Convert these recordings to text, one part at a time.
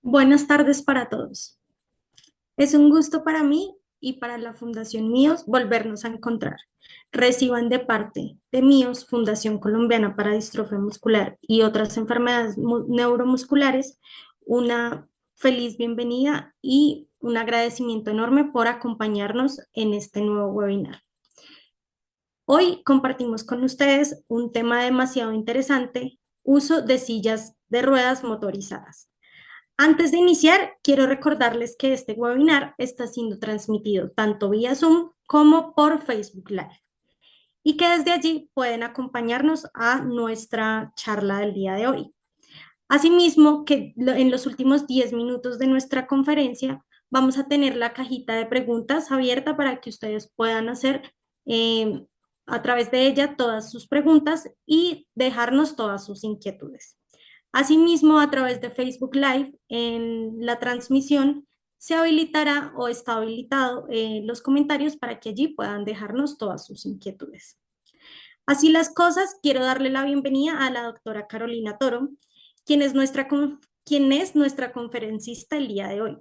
Buenas tardes para todos. Es un gusto para mí y para la Fundación MIOS volvernos a encontrar. Reciban de parte de MIOS, Fundación Colombiana para Distrofia Muscular y otras enfermedades neuromusculares, una feliz bienvenida y un agradecimiento enorme por acompañarnos en este nuevo webinar. Hoy compartimos con ustedes un tema demasiado interesante: uso de sillas de ruedas motorizadas. Antes de iniciar, quiero recordarles que este webinar está siendo transmitido tanto vía Zoom como por Facebook Live y que desde allí pueden acompañarnos a nuestra charla del día de hoy. Asimismo, que en los últimos 10 minutos de nuestra conferencia vamos a tener la cajita de preguntas abierta para que ustedes puedan hacer eh, a través de ella todas sus preguntas y dejarnos todas sus inquietudes. Asimismo, a través de Facebook Live, en la transmisión se habilitará o está habilitado los comentarios para que allí puedan dejarnos todas sus inquietudes. Así las cosas, quiero darle la bienvenida a la doctora Carolina Toro, quien es nuestra conferencista el día de hoy.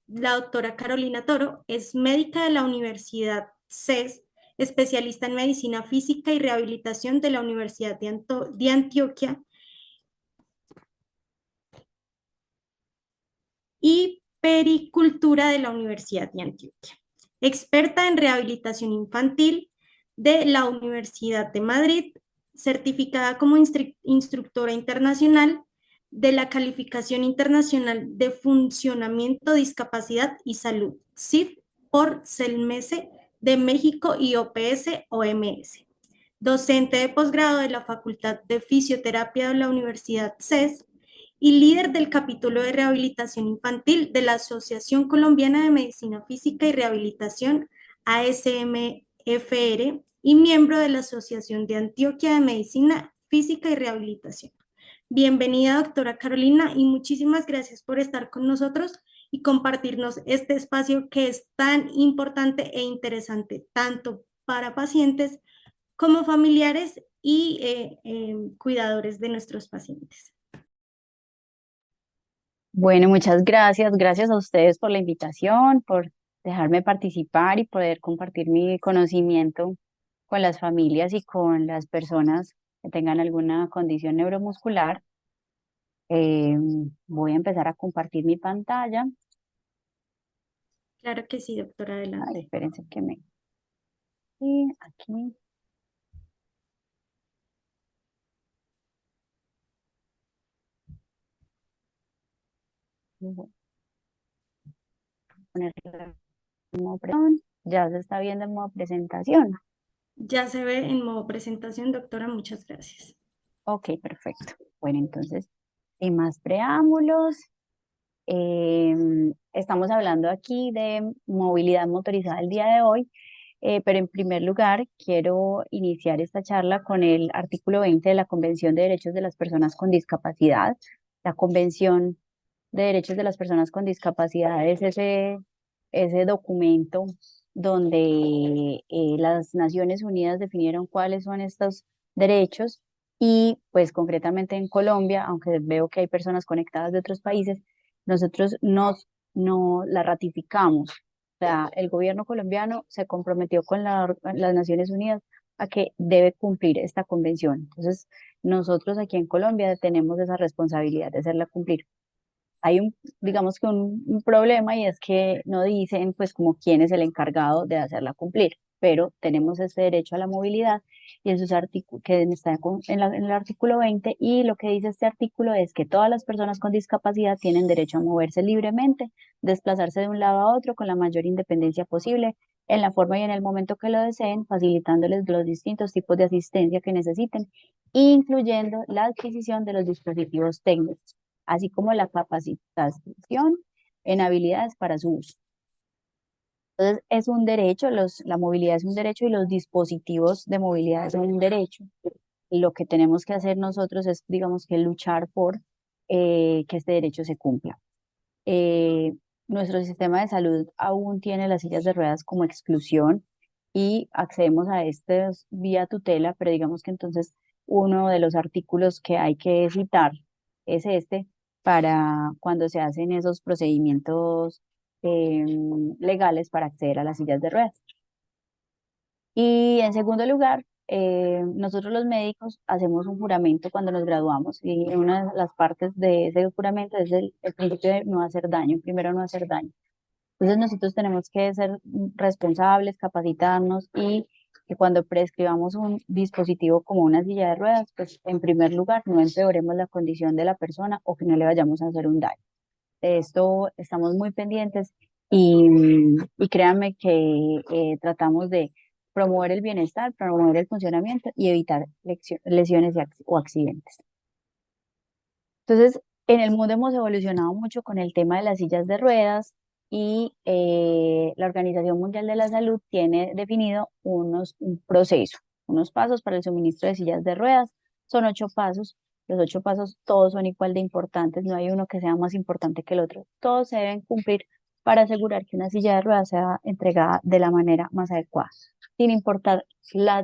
La doctora Carolina Toro es médica de la Universidad CES, especialista en medicina física y rehabilitación de la Universidad de Antioquia y pericultura de la Universidad de Antioquia. Experta en rehabilitación infantil de la Universidad de Madrid, certificada como instructora internacional de la Calificación Internacional de Funcionamiento, Discapacidad y Salud, CIF, por CELMESE de México y OPS-OMS. Docente de posgrado de la Facultad de Fisioterapia de la Universidad CES y líder del capítulo de rehabilitación infantil de la Asociación Colombiana de Medicina Física y Rehabilitación, ASMFR, y miembro de la Asociación de Antioquia de Medicina Física y Rehabilitación. Bienvenida, doctora Carolina, y muchísimas gracias por estar con nosotros y compartirnos este espacio que es tan importante e interesante, tanto para pacientes como familiares y cuidadores de nuestros pacientes. Bueno, muchas gracias. Gracias a ustedes por la invitación, por dejarme participar y poder compartir mi conocimiento con las familias y con las personas que tengan alguna condición neuromuscular. Eh, Voy a empezar a compartir mi pantalla. Claro que sí, doctora, Ay, adelante. espérense que me... Y aquí voy a poner el modo ya se está viendo el modo presentación. Ya se ve en modo presentación, doctora, muchas gracias. Ok, perfecto. Bueno, entonces, sin más preámbulos. Estamos hablando aquí de movilidad motorizada el día de hoy, pero en primer lugar quiero iniciar esta charla con el artículo 20 de la Convención de Derechos de las Personas con Discapacidad. La Convención de Derechos de las Personas con Discapacidad es ese documento donde las Naciones Unidas definieron cuáles son estos derechos y pues concretamente en Colombia, aunque veo que hay personas conectadas de otros países, nosotros no la ratificamos. O sea, el gobierno colombiano se comprometió con las Naciones Unidas a que debe cumplir esta convención. Entonces, nosotros aquí en Colombia tenemos esa responsabilidad de hacerla cumplir. Hay digamos que un problema y es que no dicen pues como quién es el encargado de hacerla cumplir, pero tenemos ese derecho a la movilidad y en sus artículos que está en el artículo 20 y lo que dice este artículo es que todas las personas con discapacidad tienen derecho a moverse libremente, desplazarse de un lado a otro con la mayor independencia posible, en la forma y en el momento que lo deseen, facilitándoles los distintos tipos de asistencia que necesiten, incluyendo la adquisición de los dispositivos técnicos así como la capacitación en habilidades para su uso. Entonces, es un derecho, la movilidad es un derecho y los dispositivos de movilidad son un derecho. Lo que tenemos que hacer nosotros es, digamos, que luchar por que este derecho se cumpla. Eh, Nuestro sistema de salud aún tiene las sillas de ruedas como exclusión y accedemos a estas vía tutela, pero digamos que entonces uno de los artículos que hay que citar es este, para cuando se hacen esos procedimientos legales para acceder a las sillas de ruedas. Y en segundo lugar, nosotros los médicos hacemos un juramento cuando nos graduamos y una de las partes de ese juramento es el principio de no hacer daño, primero no hacer daño. Entonces nosotros tenemos que ser responsables, capacitarnos y que cuando prescribamos un dispositivo como una silla de ruedas, pues en primer lugar no empeoremos la condición de la persona o que no le vayamos a hacer un daño. De esto estamos muy pendientes y créanme que tratamos de promover el bienestar, promover el funcionamiento y evitar lesiones o accidentes. Entonces, en el mundo hemos evolucionado mucho con el tema de las sillas de ruedas y la Organización Mundial de la Salud tiene definido un proceso, unos pasos para el suministro de sillas de ruedas. Son 8 pasos. Los 8 pasos todos son igual de importantes, no hay uno que sea más importante que el otro. Todos se deben cumplir para asegurar que una silla de ruedas sea entregada de la manera más adecuada, sin importar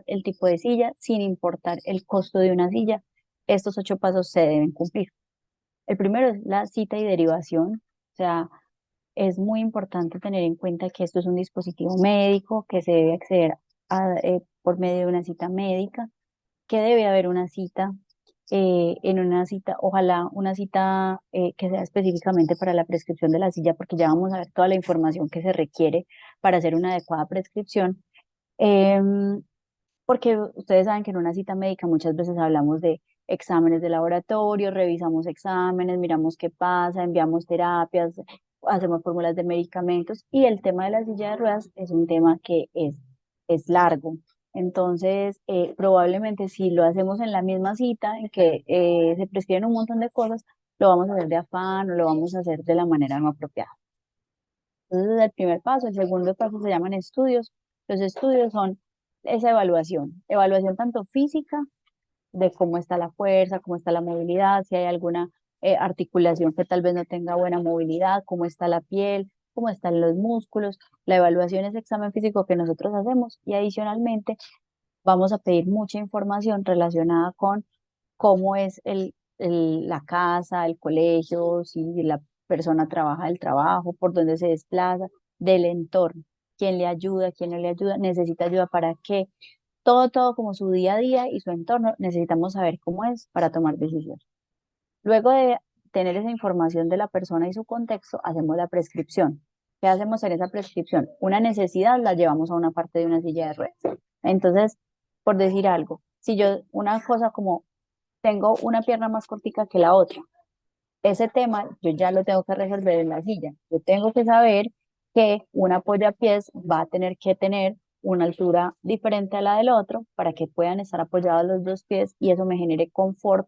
el tipo de silla, sin importar el costo de una silla. Estos 8 pasos se deben cumplir. El primero es la cita y derivación, o sea, es muy importante tener en cuenta que esto es un dispositivo médico, que se debe acceder por medio de una cita médica, que debe haber una cita, en una cita, ojalá una cita que sea específicamente para la prescripción de la silla, porque ya vamos a ver toda la información que se requiere para hacer una adecuada prescripción. Em, Porque ustedes saben que en una cita médica muchas veces hablamos de exámenes de laboratorio, revisamos exámenes, miramos qué pasa, enviamos terapias, hacemos fórmulas de medicamentos y el tema de la silla de ruedas es un tema que es largo. Entonces, probablemente si lo hacemos en la misma cita, en que se prescriben un montón de cosas, lo vamos a hacer de afán o lo vamos a hacer de la manera no apropiada. Entonces, ese es el primer paso. El segundo paso se llaman estudios. Los estudios son esa evaluación, evaluación tanto física, de cómo está la fuerza, cómo está la movilidad, si hay alguna articulación que tal vez no tenga buena movilidad, cómo está la piel, cómo están los músculos. La evaluación es examen físico que nosotros hacemos y adicionalmente vamos a pedir mucha información relacionada con cómo es la casa, el colegio, si la persona trabaja el trabajo, por dónde se desplaza, del entorno, quién le ayuda, quién no le ayuda, necesita ayuda para qué, todo como su día a día y su entorno, necesitamos saber cómo es para tomar decisiones. Luego de tener esa información de la persona y su contexto, hacemos la prescripción. ¿Qué hacemos en esa prescripción? Una necesidad la llevamos a una parte de una silla de ruedas. Entonces, por decir algo, si yo, una cosa como tengo una pierna más cortica que la otra, ese tema yo ya lo tengo que resolver en la silla. Yo tengo que saber que un apoyapiés va a tener que tener una altura diferente a la del otro para que puedan estar apoyados los dos pies y eso me genere confort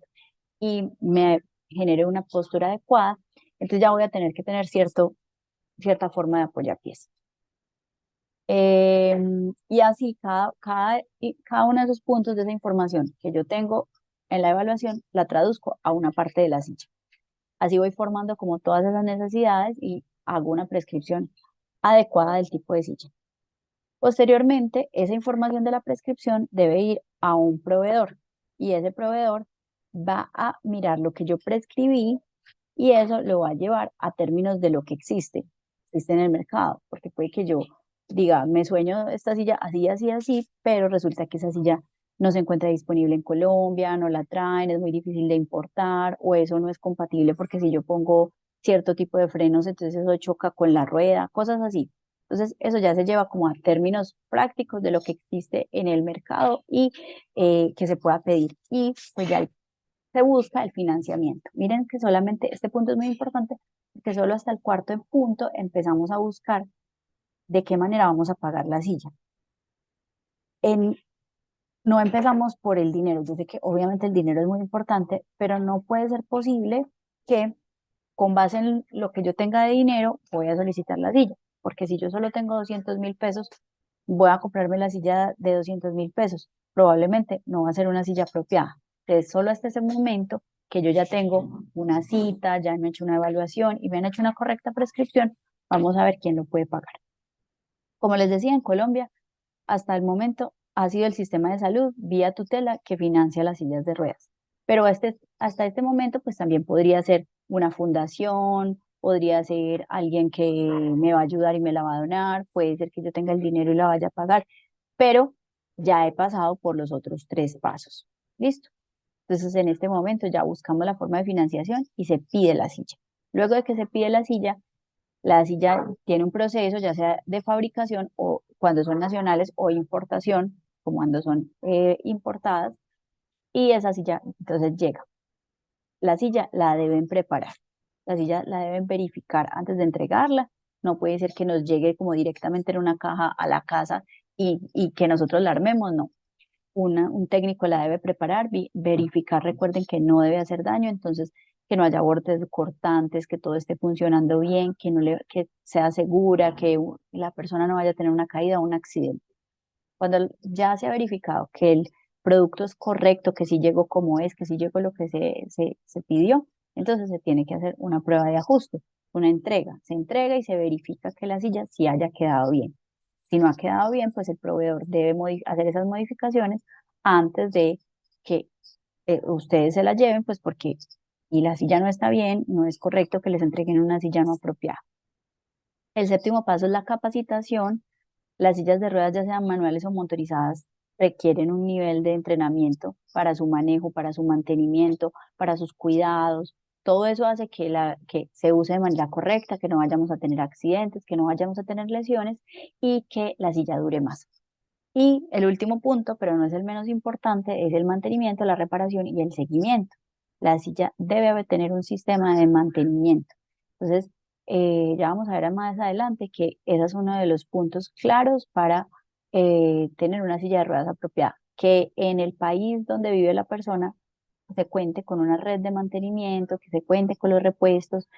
y me genere una postura adecuada. Entonces ya voy a tener que tener cierta forma de apoyapiés. Y así cada uno de esos puntos de esa información que yo tengo en la evaluación la traduzco a una parte de la silla. Así voy formando como todas esas necesidades y hago una prescripción adecuada del tipo de silla. Posteriormente, esa información de la prescripción debe ir a un proveedor y ese proveedor va a mirar lo que yo prescribí y eso lo va a llevar a términos de lo que existe en el mercado, porque puede que yo diga, me sueño esta silla así, así, así, pero resulta que esa silla no se encuentra disponible en Colombia, no la traen, es muy difícil de importar o eso no es compatible porque si yo pongo cierto tipo de frenos, entonces eso choca con la rueda, cosas así. Entonces, eso ya se lleva como a términos prácticos de lo que existe en el mercado y que se pueda pedir. Y pues ya se busca el financiamiento. Miren que solamente este punto es muy importante, porque solo hasta el cuarto punto empezamos a buscar de qué manera vamos a pagar la silla. En, no empezamos por el dinero. Yo sé que obviamente el dinero es muy importante, pero no puede ser posible que con base en lo que yo tenga de dinero voy a solicitar la silla, porque si yo solo tengo 200.000 pesos, voy a comprarme la silla de 200.000 pesos. Probablemente no va a ser una silla apropiada. Entonces, solo hasta ese momento que yo ya tengo una cita, ya me he hecho una evaluación y me han hecho una correcta prescripción, vamos a ver quién lo puede pagar. Como les decía, en Colombia, hasta el momento ha sido el sistema de salud vía tutela que financia las sillas de ruedas. Pero hasta este momento, pues también podría ser una fundación, podría ser alguien que me va a ayudar y me la va a donar, puede ser que yo tenga el dinero y la vaya a pagar, pero ya he pasado por los otros tres pasos. ¿Listo? Entonces, en este momento ya buscamos la forma de financiación y se pide la silla. Luego de que se pide la silla tiene un proceso, ya sea de fabricación o cuando son nacionales o importación, como cuando son importadas, y esa silla entonces llega. La silla la deben preparar, la silla la deben verificar antes de entregarla. No puede ser que nos llegue como directamente en una caja a la casa y que nosotros la armemos, no. Un técnico la debe preparar, verificar, recuerden que no debe hacer daño, entonces que no haya bordes cortantes, que todo esté funcionando bien, que sea segura, que la persona no vaya a tener una caída o un accidente. Cuando ya se ha verificado que el producto es correcto, que sí llegó como es, que sí llegó lo que se pidió, entonces se tiene que hacer una prueba de ajuste, una entrega. Se entrega y se verifica que la silla sí haya quedado bien. Si no ha quedado bien, pues el proveedor debe hacer esas modificaciones antes de que ustedes se la lleven, pues porque y la silla no está bien, no es correcto que les entreguen una silla no apropiada. El séptimo paso es la capacitación. Las sillas de ruedas, ya sean manuales o motorizadas, requieren un nivel de entrenamiento para su manejo, para su mantenimiento, para sus cuidados. Todo eso hace que se use de manera correcta, que no vayamos a tener accidentes, que no vayamos a tener lesiones y que la silla dure más. Y el último punto, pero no es el menos importante, es el mantenimiento, la reparación y el seguimiento. La silla debe tener un sistema de mantenimiento. Entonces, ya vamos a ver más adelante que ese es uno de los puntos claros para tener una silla de ruedas apropiada, que en el país donde vive la persona se cuente con una red de mantenimiento, que se cuente con los repuestos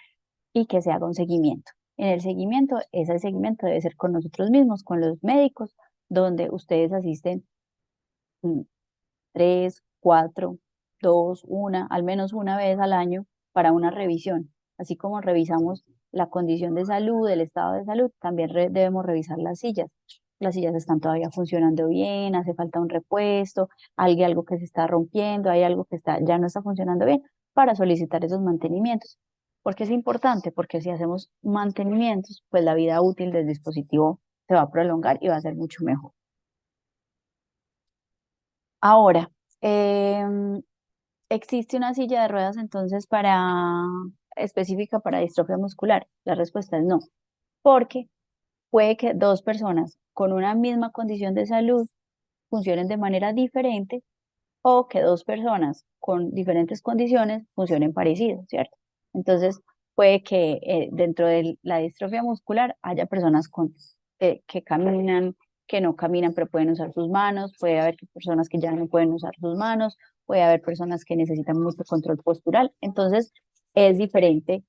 y que se haga un seguimiento. En el seguimiento, ese seguimiento debe ser con nosotros mismos, con los médicos, donde ustedes asisten 3, 4, 2, una, al menos una vez al año para una revisión. Así como revisamos la condición de salud, el estado de salud, también debemos revisar las sillas. Las sillas están todavía funcionando bien, hace falta un repuesto, hay algo que se está rompiendo, hay algo que ya no está funcionando bien, para solicitar esos mantenimientos. ¿Por qué es importante? Porque si hacemos mantenimientos, pues la vida útil del dispositivo se va a prolongar y va a ser mucho mejor. Ahora, ¿existe una silla de ruedas entonces específica para distrofia muscular? La respuesta es no, porque puede que dos personas con una misma condición de salud funcionen de manera diferente o que dos personas con diferentes condiciones funcionen parecido, ¿cierto? Entonces, puede que dentro de la distrofia muscular haya personas que caminan, que no caminan, pero pueden usar sus manos, puede haber personas que ya no pueden usar sus manos, puede haber personas que necesitan mucho control postural. Entonces, es diferente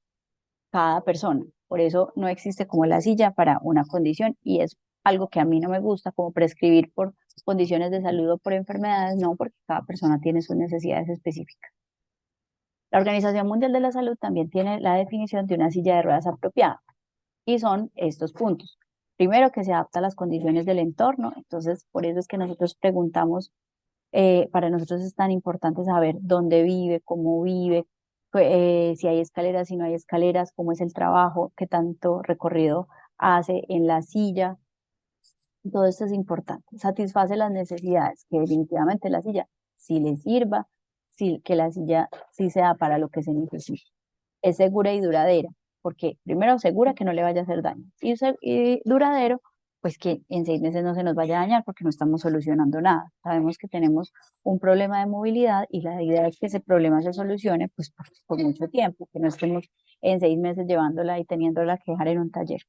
cada persona. Por eso no existe como la silla para una condición y es algo que a mí no me gusta como prescribir por condiciones de salud o por enfermedades, no, porque cada persona tiene sus necesidades específicas. La Organización Mundial de la Salud también tiene la definición de una silla de ruedas apropiada y son estos puntos. Primero, que se adapta a las condiciones del entorno, entonces por eso es que nosotros preguntamos, para nosotros es tan importante saber dónde vive, si hay escaleras, si no hay escaleras, cómo es el trabajo, qué tanto recorrido hace en la silla. Todo esto es importante. Satisface las necesidades, que definitivamente la silla sí le sirva, sí, que la silla sí sea para lo que se necesita. Es segura y duradera, porque primero segura que no le vaya a hacer daño y duradero, pues que en 6 meses no se nos vaya a dañar porque no estamos solucionando nada. Sabemos que tenemos un problema de movilidad y la idea es que ese problema se solucione pues por mucho tiempo, que no estemos en 6 meses llevándola y teniéndola que dejar en un taller,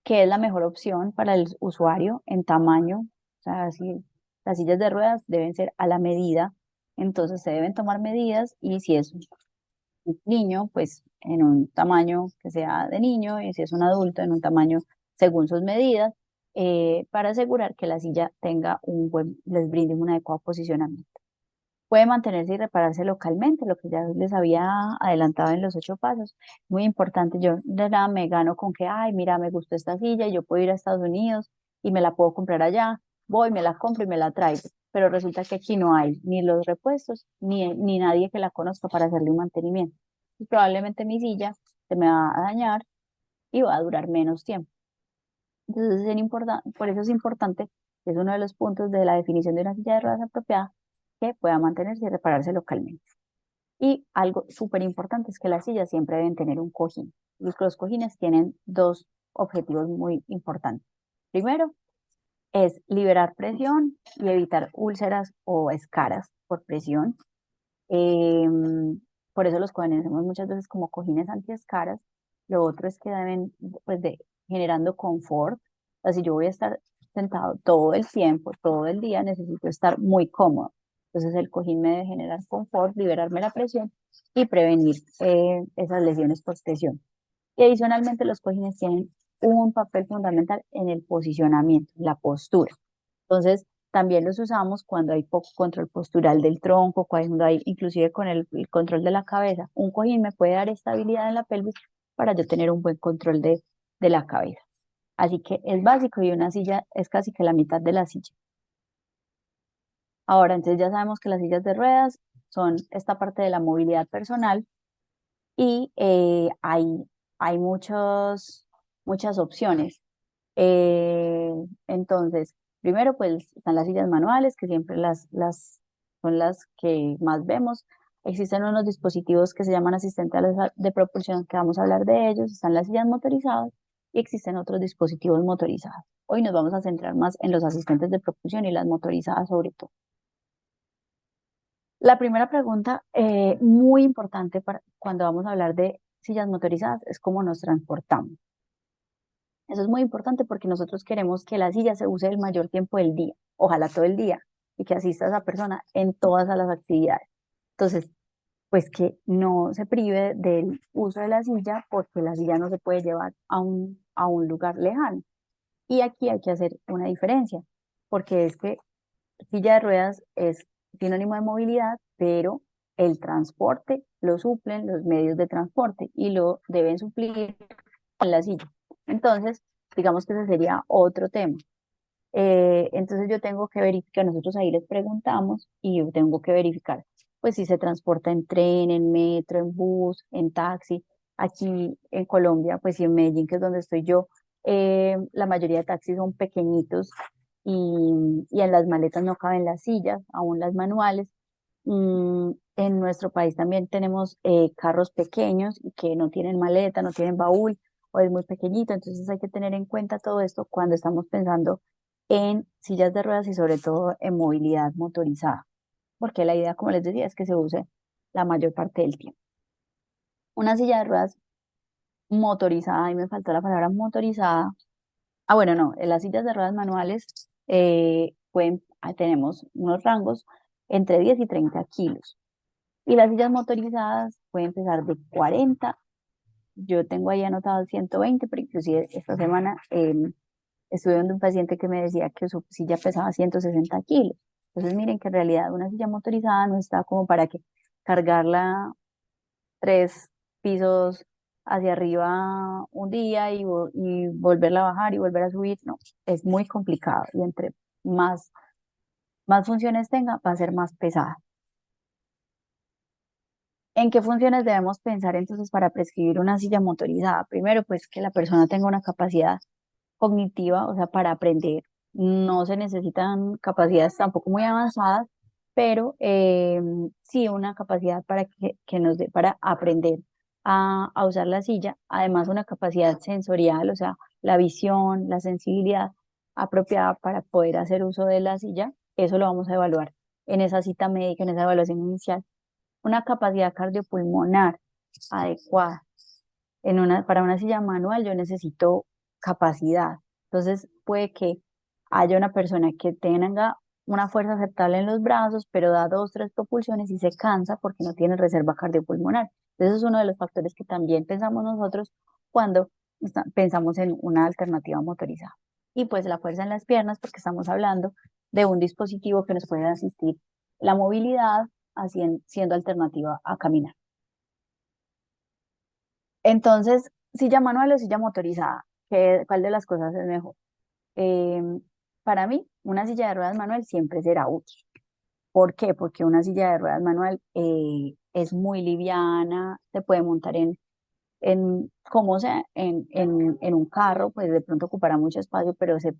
que es la mejor opción para el usuario en tamaño. O sea, si las sillas de ruedas deben ser a la medida, entonces se deben tomar medidas y si es un niño, pues en un tamaño que sea de niño y si es un adulto en un tamaño según sus medidas, para asegurar que la silla tenga les brinde un adecuado posicionamiento. Puede mantenerse y repararse localmente, lo que ya les había adelantado en los 8 pasos. Muy importante, yo de nada me gano con que, ay, mira, me gustó esta silla y yo puedo ir a Estados Unidos y me la puedo comprar allá, voy, me la compro y me la traigo. pero resulta que aquí no hay ni los repuestos, ni nadie que la conozca para hacerle un mantenimiento. Y probablemente mi silla se me va a dañar y va a durar menos tiempo. Entonces, por eso es importante, es uno de los puntos de la definición de una silla de ruedas apropiada, que pueda mantenerse y repararse localmente. Y algo súper importante es que las sillas siempre deben tener un cojín. Los cojines tienen dos objetivos muy importantes. Primero, es liberar presión y evitar úlceras o escaras por presión. Por eso los conocemos muchas veces como cojines antiescaras. Lo otro es que deben, pues, generando confort. O sea, si yo voy a estar sentado todo el tiempo, todo el día, necesito estar muy cómodo. Entonces el cojín me debe generar confort, liberarme la presión y prevenir esas lesiones por presión. Y adicionalmente los cojines tienen un papel fundamental en el posicionamiento, la postura. Entonces, también los usamos cuando hay poco control postural del tronco, cuando hay, inclusive con el control de la cabeza. Un cojín me puede dar estabilidad en la pelvis para yo tener un buen control de la cabeza. Así que es básico y una silla es casi que la mitad de la silla. Ahora, entonces ya sabemos que las sillas de ruedas son esta parte de la movilidad personal y hay muchas opciones. Entonces, primero pues están las sillas manuales, que siempre son las que más vemos. Existen unos dispositivos que se llaman asistentes de propulsión, que vamos a hablar de ellos. Están las sillas motorizadas y existen otros dispositivos motorizados. Hoy nos vamos a centrar más en los asistentes de propulsión y las motorizadas sobre todo. La primera pregunta, muy importante cuando vamos a hablar de sillas motorizadas, es cómo nos transportamos. Eso es muy importante porque nosotros queremos que la silla se use el mayor tiempo del día, ojalá todo el día, y que asista a esa persona en todas las actividades. Entonces, pues que no se prive del uso de la silla porque la silla no se puede llevar a un lugar lejano. Y aquí hay que hacer una diferencia, porque es que silla de ruedas es sinónimo de movilidad, pero el transporte lo suplen los medios de transporte y lo deben suplir en la silla. Entonces, digamos que ese sería otro tema. Entonces yo tengo que verificar, nosotros ahí les preguntamos y yo tengo que verificar, pues si se transporta en tren, en metro, en bus, en taxi. Aquí en Colombia, pues y en Medellín, que es donde estoy yo, la mayoría de taxis son pequeñitos y en las maletas no caben las sillas, aún las manuales. En nuestro país también tenemos carros pequeños y que no tienen maleta, no tienen baúl o es muy pequeñito, entonces hay que tener en cuenta todo esto cuando estamos pensando en sillas de ruedas y sobre todo en movilidad motorizada, porque la idea, como les decía, es que se use la mayor parte del tiempo. Una silla de ruedas motorizada, y me faltó la palabra motorizada. Ah, bueno, no, en las sillas de ruedas manuales tenemos unos rangos entre 10 y 30 kilos. Y las sillas motorizadas pueden empezar de 40. Yo tengo ahí anotado 120, pero inclusive esta semana estuve viendo un paciente que me decía que su silla pesaba 160 kilos. Entonces miren que en realidad una silla motorizada no está como para que cargarla 3 pisos hacia arriba un día y volverla a bajar y volver a subir. No, es muy complicado y entre más funciones tenga, va a ser más pesada. ¿En qué funciones debemos pensar entonces para prescribir una silla motorizada? Primero, pues que la persona tenga una capacidad cognitiva, o sea, para aprender. No se necesitan capacidades tampoco muy avanzadas, pero sí una capacidad que nos dé para aprender a usar la silla. Además, una capacidad sensorial, o sea, la visión, la sensibilidad apropiada para poder hacer uso de la silla. Eso lo vamos a evaluar en esa cita médica, en esa evaluación inicial. Una capacidad cardiopulmonar adecuada. Para una silla manual yo necesito capacidad. Entonces puede que haya una persona que tenga una fuerza aceptable en los brazos, pero da 2, 3 propulsiones y se cansa porque no tiene reserva cardiopulmonar. Entonces es uno de los factores que también pensamos nosotros cuando pensamos en una alternativa motorizada. Y pues la fuerza en las piernas, porque estamos hablando de un dispositivo que nos puede asistir la movilidad, siendo alternativa a caminar. Entonces, silla manual o silla motorizada, ¿cuál de las cosas es mejor? Para mí, una silla de ruedas manual siempre será útil. ¿Por qué? Porque una silla de ruedas manual es muy liviana, se puede montar como sea, en un carro, pues de pronto ocupará mucho espacio, pero se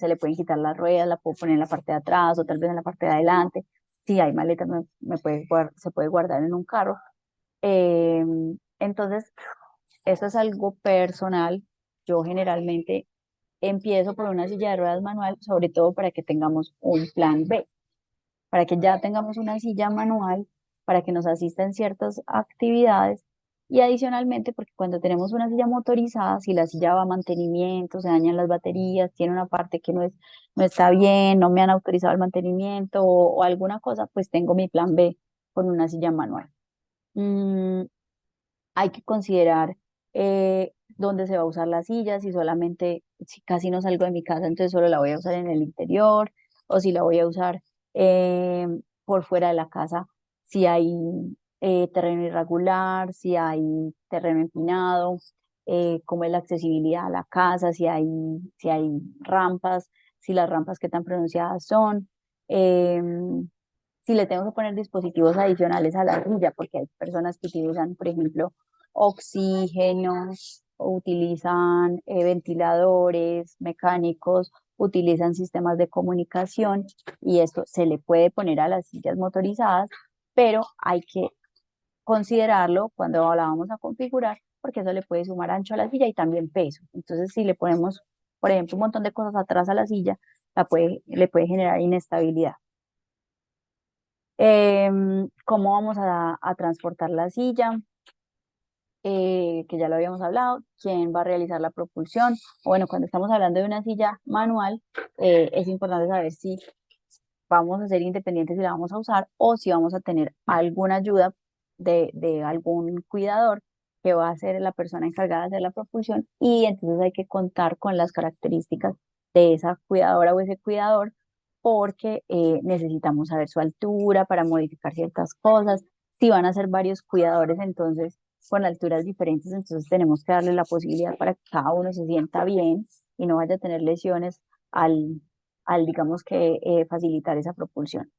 le pueden quitar las ruedas, la puedo poner en la parte de atrás o tal vez en la parte de adelante. Si hay maletas, se puede guardar en un carro. Eh, entonces, eso es algo personal. Yo generalmente empiezo por una silla de ruedas manual, sobre todo para que tengamos un plan B, para que ya tengamos una silla manual, para que nos asista en ciertas actividades y adicionalmente porque cuando tenemos una silla motorizada, si la silla va a mantenimiento, se dañan las baterías, tiene una parte que no está bien, no me han autorizado el mantenimiento o alguna cosa, pues tengo mi plan B con una silla manual. Mm, hay que considerar dónde se va a usar la silla, si solamente, si casi no salgo de mi casa, entonces solo la voy a usar en el interior, o si la voy a usar por fuera de la casa, si hay terreno irregular, si hay terreno empinado, cómo es la accesibilidad a la casa, si hay rampas, si las rampas qué tan pronunciadas son. em, si le tengo que poner dispositivos adicionales a la silla, porque hay personas que utilizan, por ejemplo, oxígeno, o utilizan ventiladores mecánicos, utilizan sistemas de comunicación y esto se le puede poner a las sillas motorizadas, pero hay que considerarlo cuando la vamos a configurar, porque eso le puede sumar ancho a la silla y también peso. Entonces, si le ponemos, por ejemplo, un montón de cosas atrás a la silla, le puede generar inestabilidad. ¿Cómo vamos a transportar la silla? Que ya lo habíamos hablado, quién va a realizar la propulsión. O bueno, cuando estamos hablando de una silla manual, es importante saber si vamos a ser independientes y la vamos a usar o si vamos a tener alguna ayuda de algún cuidador que va a ser la persona encargada de hacer la propulsión y entonces hay que contar con las características de esa cuidadora o ese cuidador porque necesitamos saber su altura para modificar ciertas cosas. Si van a ser varios cuidadores, entonces con alturas diferentes, entonces tenemos que darle la posibilidad para que cada uno se sienta bien y no vaya a tener lesiones al digamos que, facilitar esa propulsión.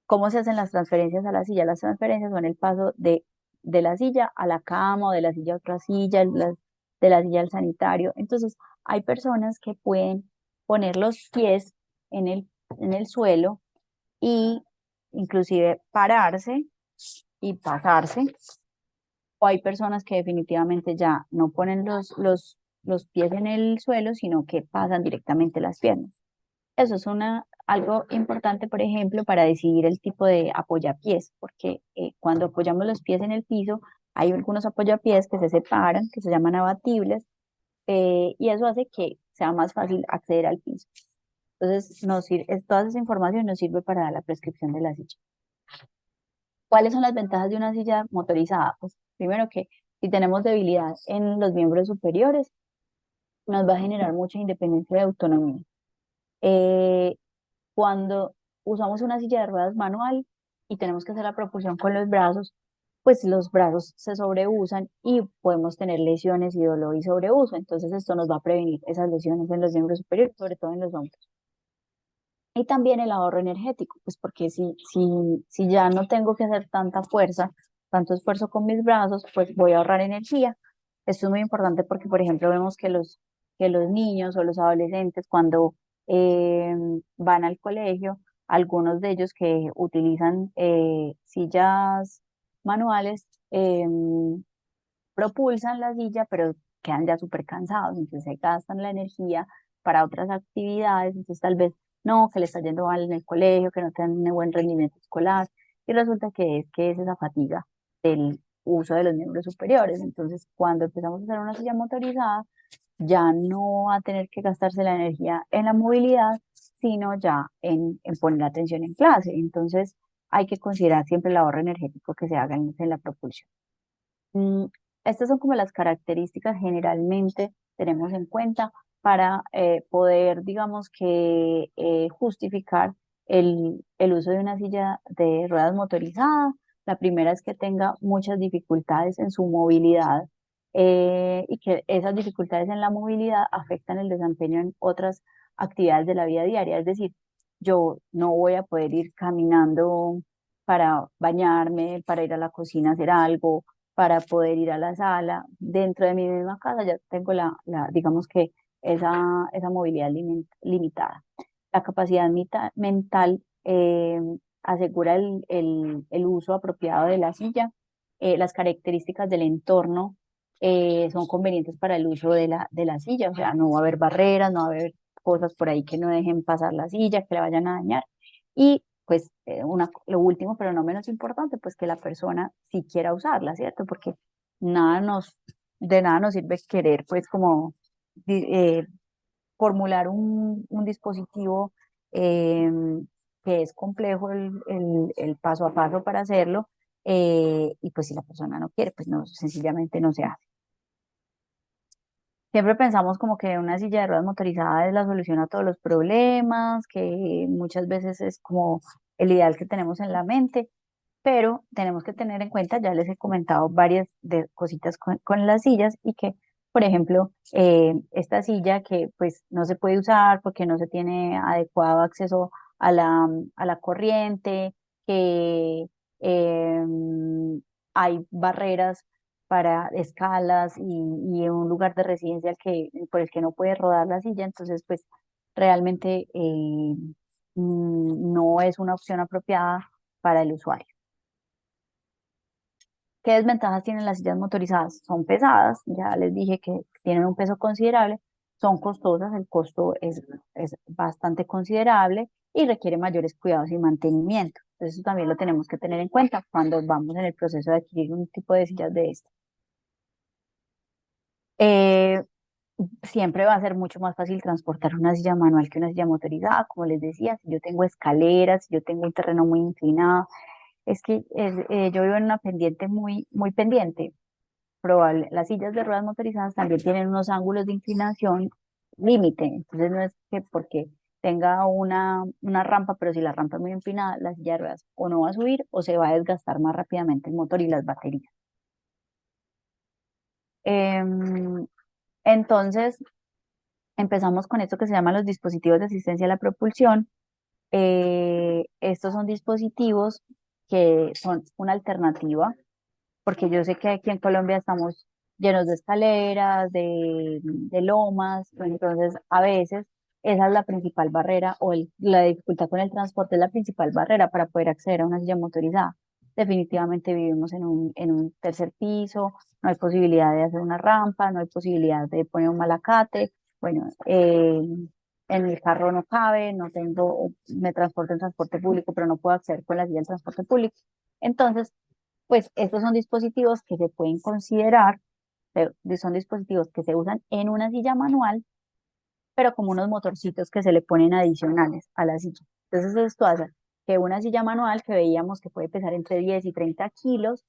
¿Cómo se hacen las transferencias a la silla? Las transferencias son el paso de la silla a la cama o de la silla a otra silla, de la silla al sanitario. Entonces, hay personas que pueden poner los pies en el suelo y inclusive pararse y pasarse. O hay personas que definitivamente ya no ponen los pies en el suelo, sino que pasan directamente las piernas. Eso es algo importante, por ejemplo, para decidir el tipo de apoyapiés, porque cuando apoyamos los pies en el piso, hay algunos apoyapiés que se separan, que se llaman abatibles, y eso hace que sea más fácil acceder al piso. Entonces, toda esa información nos sirve para la prescripción de la silla. ¿Cuáles son las ventajas de una silla motorizada? Pues primero que si tenemos debilidad en los miembros superiores, nos va a generar mucha independencia y autonomía. Eh, Cuando usamos una silla de ruedas manual y tenemos que hacer la propulsión con los brazos, pues los brazos se sobreusan y podemos tener lesiones y dolor y sobreuso. Entonces esto nos va a prevenir esas lesiones en los miembros superiores, sobre todo en los hombros. Y también el ahorro energético, pues porque si ya no tengo que hacer tanta fuerza, tanto esfuerzo con mis brazos, pues voy a ahorrar energía. Esto es muy importante porque, por ejemplo, vemos que los niños o los adolescentes cuando eh, van al colegio, algunos de ellos que utilizan sillas manuales, propulsan la silla, pero quedan ya súper cansados, entonces se gastan la energía para otras actividades, entonces tal vez no, que le está yendo mal en el colegio, que no tienen buen rendimiento escolar, y resulta que es esa fatiga del uso de los miembros superiores. Entonces, cuando empezamos a usar una silla motorizada, ya no va a tener que gastarse la energía en la movilidad, sino ya en poner atención en clase. Entonces, hay que considerar siempre el ahorro energético que se haga en la propulsión. Mm, Estas son como las características generalmente tenemos en cuenta para poder, digamos que, justificar el uso de una silla de ruedas motorizada. La primera es que tenga muchas dificultades en su movilidad y que esas dificultades en la movilidad afectan el desempeño en otras actividades de la vida diaria. Es decir, yo no voy a poder ir caminando para bañarme, para ir a la cocina a hacer algo, para poder ir a la sala. Dentro de mi misma casa ya tengo digamos que esa movilidad limitada. La capacidad mental asegura el uso apropiado de la silla. Las características del entorno son convenientes para el uso de la silla, o sea, no va a haber barreras, no va a haber cosas por ahí que no dejen pasar la silla, que la vayan a dañar. Y pues lo último, pero no menos importante, pues que la persona sí quiera usarla, ¿cierto? Porque nada nos, de nada nos sirve querer pues como di- eh, formular un dispositivo eh, que es complejo el paso a paso para hacerlo, y pues si la persona no quiere, pues no, sencillamente no se hace. Siempre pensamos como que una silla de ruedas motorizada es la solución a todos los problemas, que muchas veces es como el ideal que tenemos en la mente, pero tenemos que tener en cuenta, ya les he comentado varias de cositas con las sillas y que, por ejemplo, esta silla que pues no se puede usar porque no se tiene adecuado acceso a la corriente, que hay barreras para escalas y un lugar de residencia por el que no puede rodar la silla, entonces pues realmente no es una opción apropiada para el usuario. ¿Qué desventajas tienen las sillas motorizadas? Son pesadas, ya les dije que tienen un peso considerable, son costosas, el costo es bastante considerable y requiere mayores cuidados y mantenimiento. Entonces, eso también lo tenemos que tener en cuenta cuando vamos en el proceso de adquirir un tipo de sillas de este. Eh, Siempre va a ser mucho más fácil transportar una silla manual que una silla motorizada, como les decía, si yo tengo escaleras, si yo tengo un terreno muy inclinado, es que yo vivo en una pendiente muy pendiente. Las sillas de ruedas motorizadas también tienen unos ángulos de inclinación límite, entonces no es que porque tenga una rampa, pero si la rampa es muy empinada, la silla de ruedas o no va a subir o se va a desgastar más rápidamente el motor y las baterías. Em, entonces, empezamos con esto que se llaman los dispositivos de asistencia a la propulsión. Estos son dispositivos que son una alternativa porque yo sé que aquí en Colombia estamos llenos de escaleras, de lomas, entonces a veces esa es la principal barrera o la dificultad con el transporte es la principal barrera para poder acceder a una silla motorizada. Definitivamente vivimos en un tercer piso, no hay posibilidad de hacer una rampa, no hay posibilidad de poner un malacate, bueno, en el carro no cabe, no tengo, me transporto en transporte público, pero no puedo acceder con la silla del transporte público. Entonces, pues estos son dispositivos que se pueden considerar, son dispositivos que se usan en una silla manual, pero como unos motorcitos que se le ponen adicionales a la silla. Entonces esto hace que una silla manual que veíamos que puede pesar entre 10 y 30 kilos,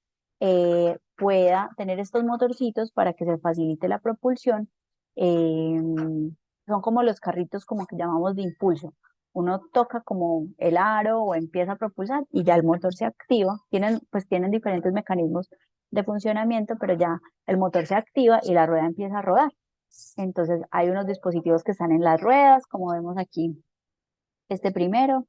pueda tener estos motorcitos para que se facilite la propulsión. eh, Son como los carritos como que llamamos de impulso. Uno toca como el aro o empieza a propulsar y ya el motor se activa. Tienen diferentes mecanismos de funcionamiento, pero ya el motor se activa y la rueda empieza a rodar. Entonces hay unos dispositivos que están en las ruedas, como vemos aquí, este primero,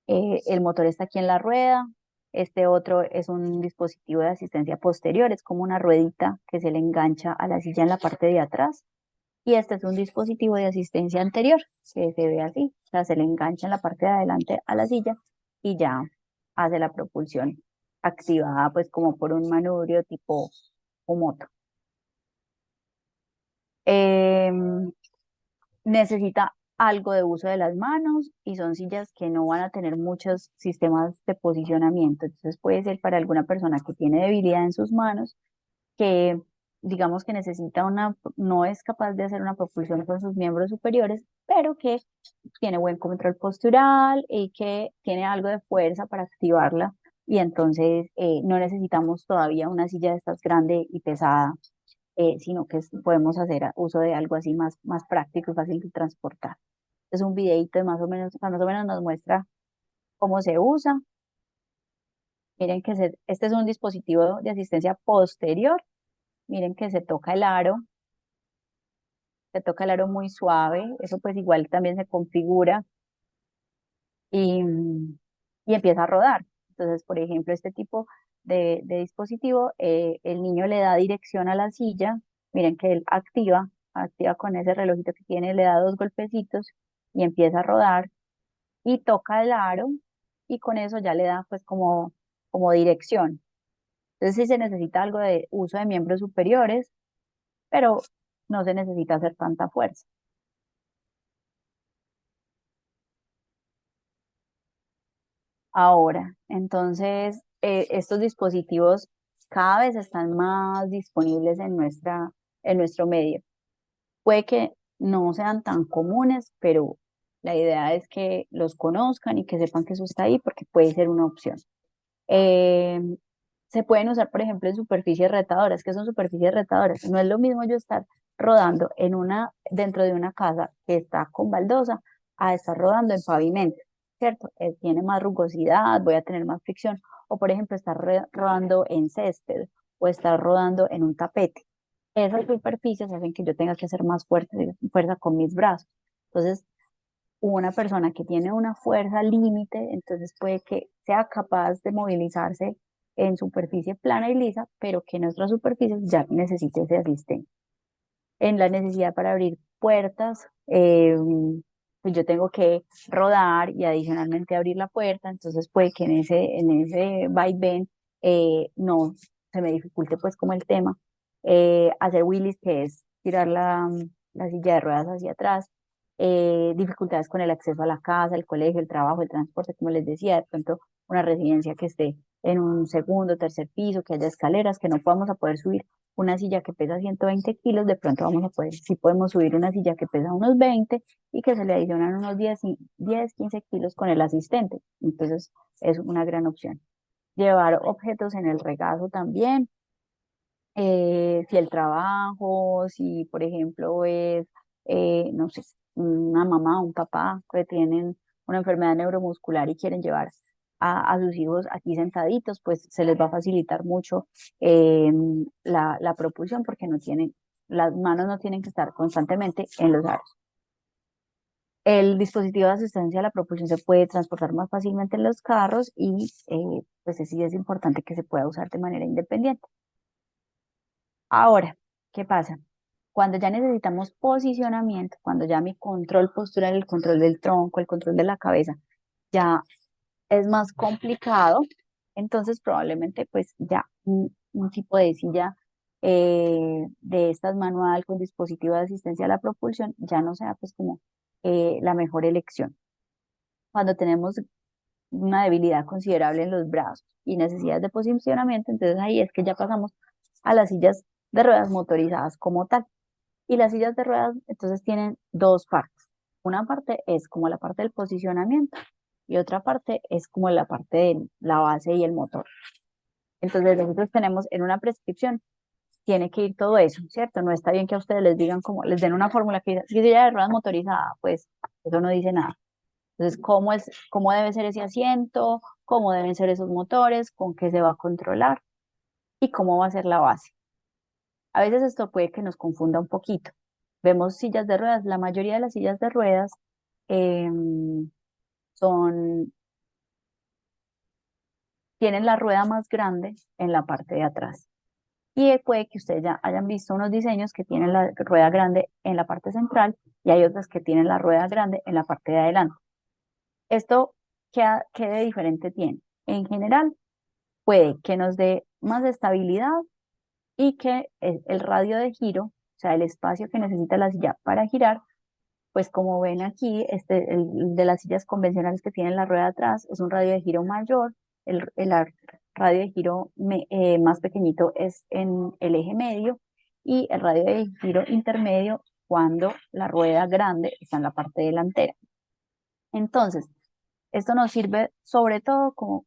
el motor está aquí en la rueda, este otro es un dispositivo de asistencia posterior, es como una ruedita que se le engancha a la silla en la parte de atrás, y este es un dispositivo de asistencia anterior, que se ve así, o sea, se le engancha en la parte de adelante a la silla y ya hace la propulsión activada pues como por un manubrio tipo o moto. Em, Necesita algo de uso de las manos y son sillas que no van a tener muchos sistemas de posicionamiento. Entonces puede ser para alguna persona que tiene debilidad en sus manos, que digamos que no es capaz de hacer una propulsión con sus miembros superiores, pero que tiene buen control postural y que tiene algo de fuerza para activarla. Y entonces no necesitamos todavía una silla de estas grande y pesada, sino que podemos hacer uso de algo así más práctico y fácil de transportar. Es un videito de más o menos nos muestra cómo se usa. Miren que este es un dispositivo de asistencia posterior. Miren que se toca el aro se toca el aro muy suave, eso pues igual también se configura y, y empieza a rodar. Entonces, por ejemplo, este tipo de dispositivo, el niño le da dirección a la silla, miren que él activa con ese relojito que tiene, le da dos golpecitos y empieza a rodar y toca el aro y con eso ya le da pues como dirección. Entonces sí se necesita algo de uso de miembros superiores, pero no se necesita hacer tanta fuerza. Ahora, entonces, estos dispositivos cada vez están más disponibles en nuestro medio. Puede que no sean tan comunes, pero la idea es que los conozcan y que sepan que eso está ahí porque puede ser una opción. Eh, Se pueden usar, por ejemplo, en superficies retadoras. ¿Qué son superficies retadoras? No es lo mismo yo estar rodando dentro de una casa que está con baldosa a estar rodando en pavimento, ¿cierto? Tiene más rugosidad, voy a tener más fricción. O, por ejemplo, estar rodando en césped o estar rodando en un tapete. Esas superficies hacen que yo tenga que hacer más fuerza con mis brazos. Entonces, una persona que tiene una fuerza límite, entonces puede que sea capaz de movilizarse en superficie plana y lisa, pero que en otras superficies ya necesite ese asistente. En la necesidad para abrir puertas, pues yo tengo que rodar y adicionalmente abrir la puerta, entonces puede que en ese vaivén no se me dificulte pues como el tema. Hacer wheelies, que es tirar la silla de ruedas hacia atrás, dificultades con el acceso a la casa, el colegio, el trabajo, el transporte, como les decía, de pronto una residencia que esté en un segundo, tercer piso, que haya escaleras, que no podamos a poder subir una silla que pesa 120 kilos, de pronto vamos a poder, si podemos subir una silla que pesa unos 20 y que se le adicionan unos 10 15 kilos con el asistente. Entonces es una gran opción. Llevar objetos en el regazo también. Si el trabajo, si por ejemplo es, no sé, una mamá o un papá que tienen una enfermedad neuromuscular y quieren llevar a sus hijos aquí sentaditos, pues se les va a facilitar mucho la propulsión porque las manos no tienen que estar constantemente en los aros. El dispositivo de asistencia a la propulsión se puede transportar más fácilmente en los carros y pues sí es importante que se pueda usar de manera independiente. Ahora, ¿qué pasa? Cuando ya necesitamos posicionamiento, cuando ya mi control postural, el control del tronco, el control de la cabeza, ya es más complicado, entonces probablemente pues ya un tipo de silla de estas manual con dispositivo de asistencia a la propulsión ya no sea pues como la mejor elección. Cuando tenemos una debilidad considerable en los brazos y necesidades de posicionamiento, entonces ahí es que ya pasamos a las sillas de ruedas motorizadas como tal. Y las sillas de ruedas entonces tienen dos partes. Una parte es como la parte del posicionamiento y otra parte es como la parte de la base y el motor. Entonces nosotros tenemos en una prescripción, tiene que ir todo eso, ¿cierto? No está bien que a ustedes les digan como, les den una fórmula que diga, si silla de ruedas motorizada, pues eso no dice nada. Entonces, cómo debe ser ese asiento, cómo deben ser esos motores, con qué se va a controlar y cómo va a ser la base. A veces esto puede que nos confunda un poquito. Vemos sillas de ruedas, la mayoría de las sillas de ruedas em, son, tienen la rueda más grande en la parte de atrás. Y puede que ustedes ya hayan visto unos diseños que tienen la rueda grande en la parte central y hay otras que tienen la rueda grande en la parte de adelante. Esto, ¿qué de diferente tiene? En general, puede que nos dé más estabilidad y que el radio de giro, o sea, el espacio que necesita la silla para girar, pues como ven aquí, el de las sillas convencionales que tienen la rueda atrás es un radio de giro mayor, el radio de giro más pequeñito es en el eje medio y el radio de giro intermedio cuando la rueda grande está en la parte delantera. Entonces, esto nos sirve sobre todo como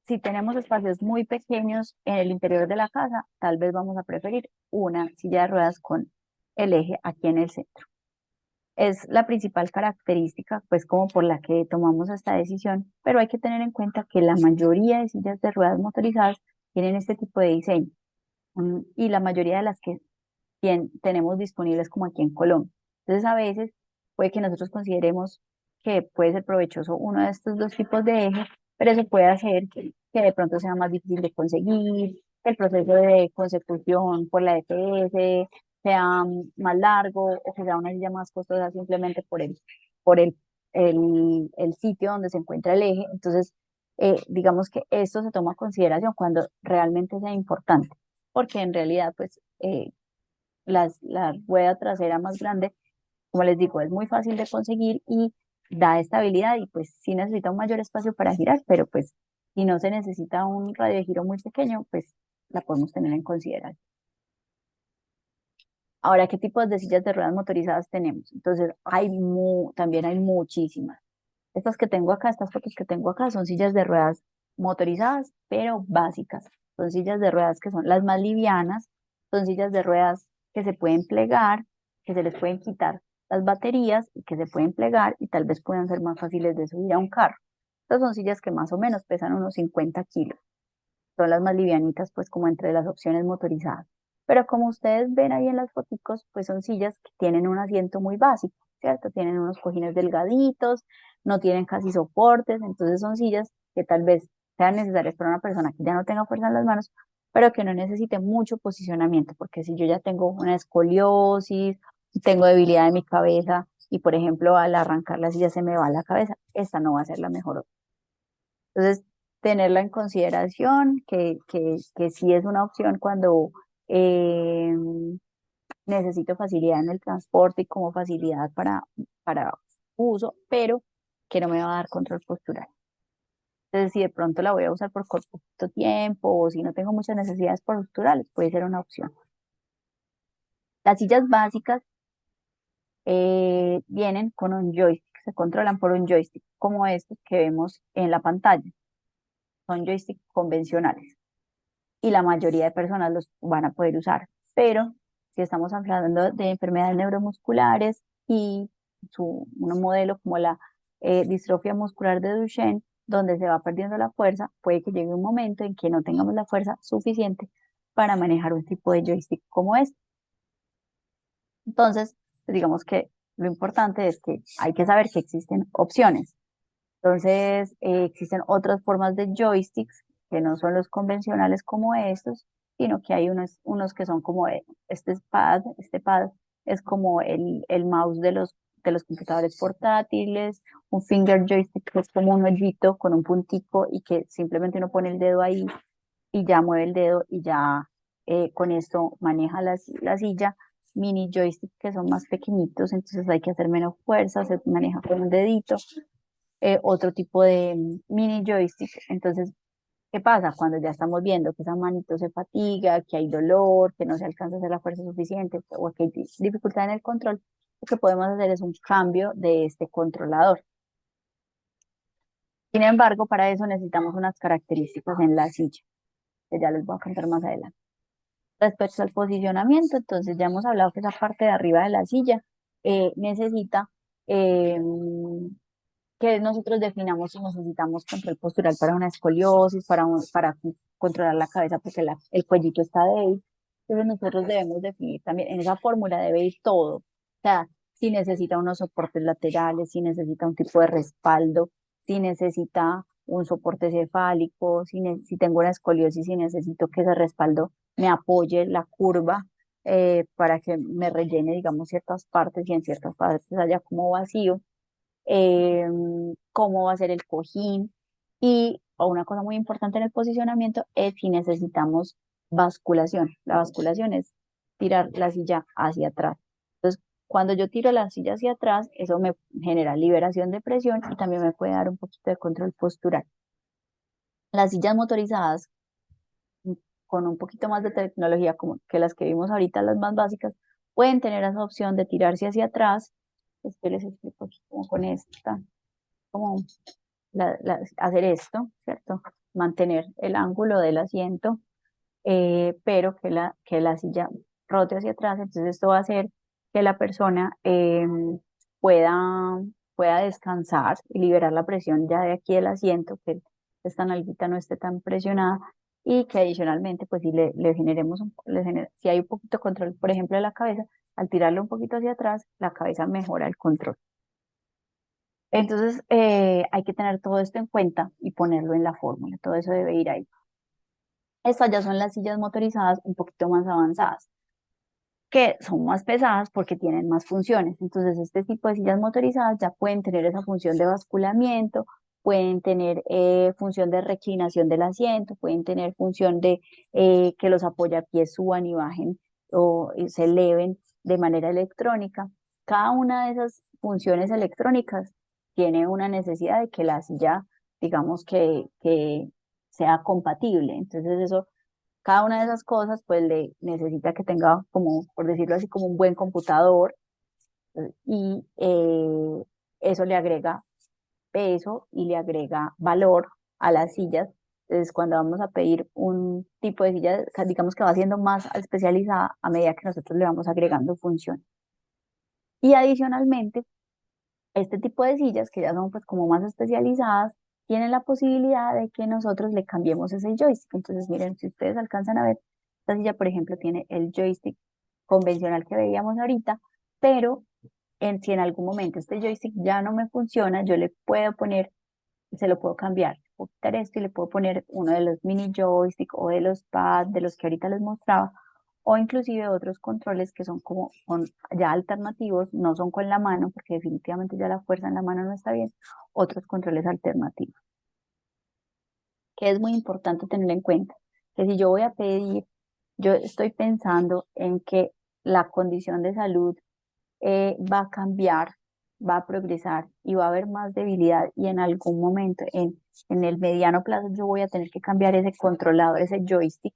si tenemos espacios muy pequeños en el interior de la casa, tal vez vamos a preferir una silla de ruedas con el eje aquí en el centro. Es la principal característica, pues como por la que tomamos esta decisión, pero hay que tener en cuenta que la mayoría de sillas de ruedas motorizadas tienen este tipo de diseño y la mayoría de las que tenemos disponibles como aquí en Colombia. Entonces, a veces puede que nosotros consideremos que puede ser provechoso uno de estos dos tipos de eje, pero eso puede hacer que de pronto sea más difícil de conseguir, que el proceso de consecución por la EPS sea más largo o que sea una silla más costosa simplemente por el sitio donde se encuentra el eje. Entonces, digamos que esto se toma en consideración cuando realmente sea importante, porque en realidad, pues, la rueda trasera más grande, como les digo, es muy fácil de conseguir y da estabilidad y pues sí necesita un mayor espacio para girar, pero pues si no se necesita un radio de giro muy pequeño, pues la podemos tener en consideración. Ahora, ¿qué tipos de sillas de ruedas motorizadas tenemos? Entonces, también hay muchísimas. Estas que tengo acá, estas fotos que tengo acá, son sillas de ruedas motorizadas, pero básicas. Son sillas de ruedas que son las más livianas, son sillas de ruedas que se pueden plegar, que se les pueden quitar las baterías y que se pueden plegar y tal vez puedan ser más fáciles de subir a un carro. Estas son sillas que más o menos pesan unos 50 kilos. Son las más livianitas, pues como entre las opciones motorizadas. Pero como ustedes ven ahí en las foticos, pues son sillas que tienen un asiento muy básico, ¿cierto? Tienen unos cojines delgaditos, no tienen casi soportes, entonces son sillas que tal vez sean necesarias para una persona que ya no tenga fuerza en las manos, pero que no necesite mucho posicionamiento, porque si yo ya tengo una escoliosis, tengo debilidad de mi cabeza y, por ejemplo, al arrancar la silla se me va la cabeza, esta no va a ser la mejor opción. Entonces, tenerla en consideración, que sí es una opción cuando eh, necesito facilidad en el transporte y como facilidad para uso, pero que no me va a dar control postural. Entonces, si de pronto la voy a usar por corto tiempo o si no tengo muchas necesidades posturales, puede ser una opción. Las sillas básicas vienen con un joystick, se controlan por un joystick como estos que vemos en la pantalla. Son joysticks convencionales y la mayoría de personas los van a poder usar. Pero si estamos hablando de enfermedades neuromusculares y un modelo como la distrofia muscular de Duchenne, donde se va perdiendo la fuerza, puede que llegue un momento en que no tengamos la fuerza suficiente para manejar un tipo de joystick como este. Entonces, pues digamos que lo importante es que hay que saber que existen opciones. Entonces, existen otras formas de joysticks que no son los convencionales como estos, sino que hay unos que son como este pad es como el mouse de los computadores portátiles, un finger joystick que es como un hoyito con un puntico y que simplemente uno pone el dedo ahí y ya mueve el dedo y ya con esto maneja la silla. Mini joystick que son más pequeñitos, entonces hay que hacer menos fuerza, se maneja con un dedito. Otro tipo de mini joystick. Entonces, ¿qué pasa? Cuando ya estamos viendo que esa manito se fatiga, que hay dolor, que no se alcanza a hacer la fuerza suficiente o que hay dificultad en el control, lo que podemos hacer es un cambio de este controlador. Sin embargo, para eso necesitamos unas características en la silla, que ya les voy a contar más adelante. Respecto al posicionamiento, entonces ya hemos hablado que esa parte de arriba de la silla necesita eh, que nosotros definamos si necesitamos control postural para una escoliosis, para controlar la cabeza porque el cuellito está débil. Entonces nosotros debemos definir también, en esa fórmula debe ir todo. O sea, si necesita unos soportes laterales, si necesita un tipo de respaldo, si necesita un soporte cefálico, si tengo una escoliosis, si necesito que ese respaldo me apoye la curva para que me rellene, digamos, ciertas partes y en ciertas partes haya como vacío, eh, cómo va a ser el cojín y una cosa muy importante en el posicionamiento es si necesitamos basculación. La basculación es tirar la silla hacia atrás. Entonces, cuando yo tiro la silla hacia atrás, eso me genera liberación de presión y también me puede dar un poquito de control postural. Las sillas motorizadas con un poquito más de tecnología como que las que vimos ahorita, las más básicas, pueden tener esa opción de tirarse hacia atrás. Esto les explico aquí como con esta, como hacer esto, ¿cierto? Mantener el ángulo del asiento, pero que la silla rote hacia atrás. Entonces esto va a hacer que la persona pueda, pueda descansar y liberar la presión ya de aquí del asiento, que esta nalguita no esté tan presionada y que adicionalmente, pues si le generemos si hay un poquito de control, por ejemplo, de la cabeza, al tirarlo un poquito hacia atrás, la cabeza mejora el control. Entonces, hay que tener todo esto en cuenta y ponerlo en la fórmula. Todo eso debe ir ahí. Estas ya son las sillas motorizadas un poquito más avanzadas, que son más pesadas porque tienen más funciones. Entonces, este tipo de sillas motorizadas ya pueden tener esa función de basculamiento, pueden tener función de reclinación del asiento, pueden tener función de que los apoyapiés suban y bajen o se eleven de manera electrónica. Cada una de esas funciones electrónicas tiene una necesidad de que la silla, digamos que sea compatible. Entonces, eso cada una de esas cosas, pues le necesita que tenga, como, por decirlo así, como un buen computador y eso le agrega peso y le agrega valor a las sillas. Entonces, cuando vamos a pedir un tipo de silla, digamos que va siendo más especializada a medida que nosotros le vamos agregando función. Y adicionalmente, este tipo de sillas, que ya son pues como más especializadas, tienen la posibilidad de que nosotros le cambiemos ese joystick. Entonces, miren, si ustedes alcanzan a ver, esta silla, por ejemplo, tiene el joystick convencional que veíamos ahorita, pero si en algún momento este joystick ya no me funciona, yo le puedo poner, se lo puedo cambiar, puedo quitar esto y le puedo poner uno de los mini joystick o de los pads, de los que ahorita les mostraba, o inclusive otros controles que son como ya alternativos, no son con la mano, porque definitivamente ya la fuerza en la mano no está bien, otros controles alternativos, que es muy importante tener en cuenta, que si yo voy a pedir, yo estoy pensando en que la condición de salud va a cambiar, va a progresar y va a haber más debilidad y en algún momento, en el mediano plazo, yo voy a tener que cambiar ese controlador, ese joystick.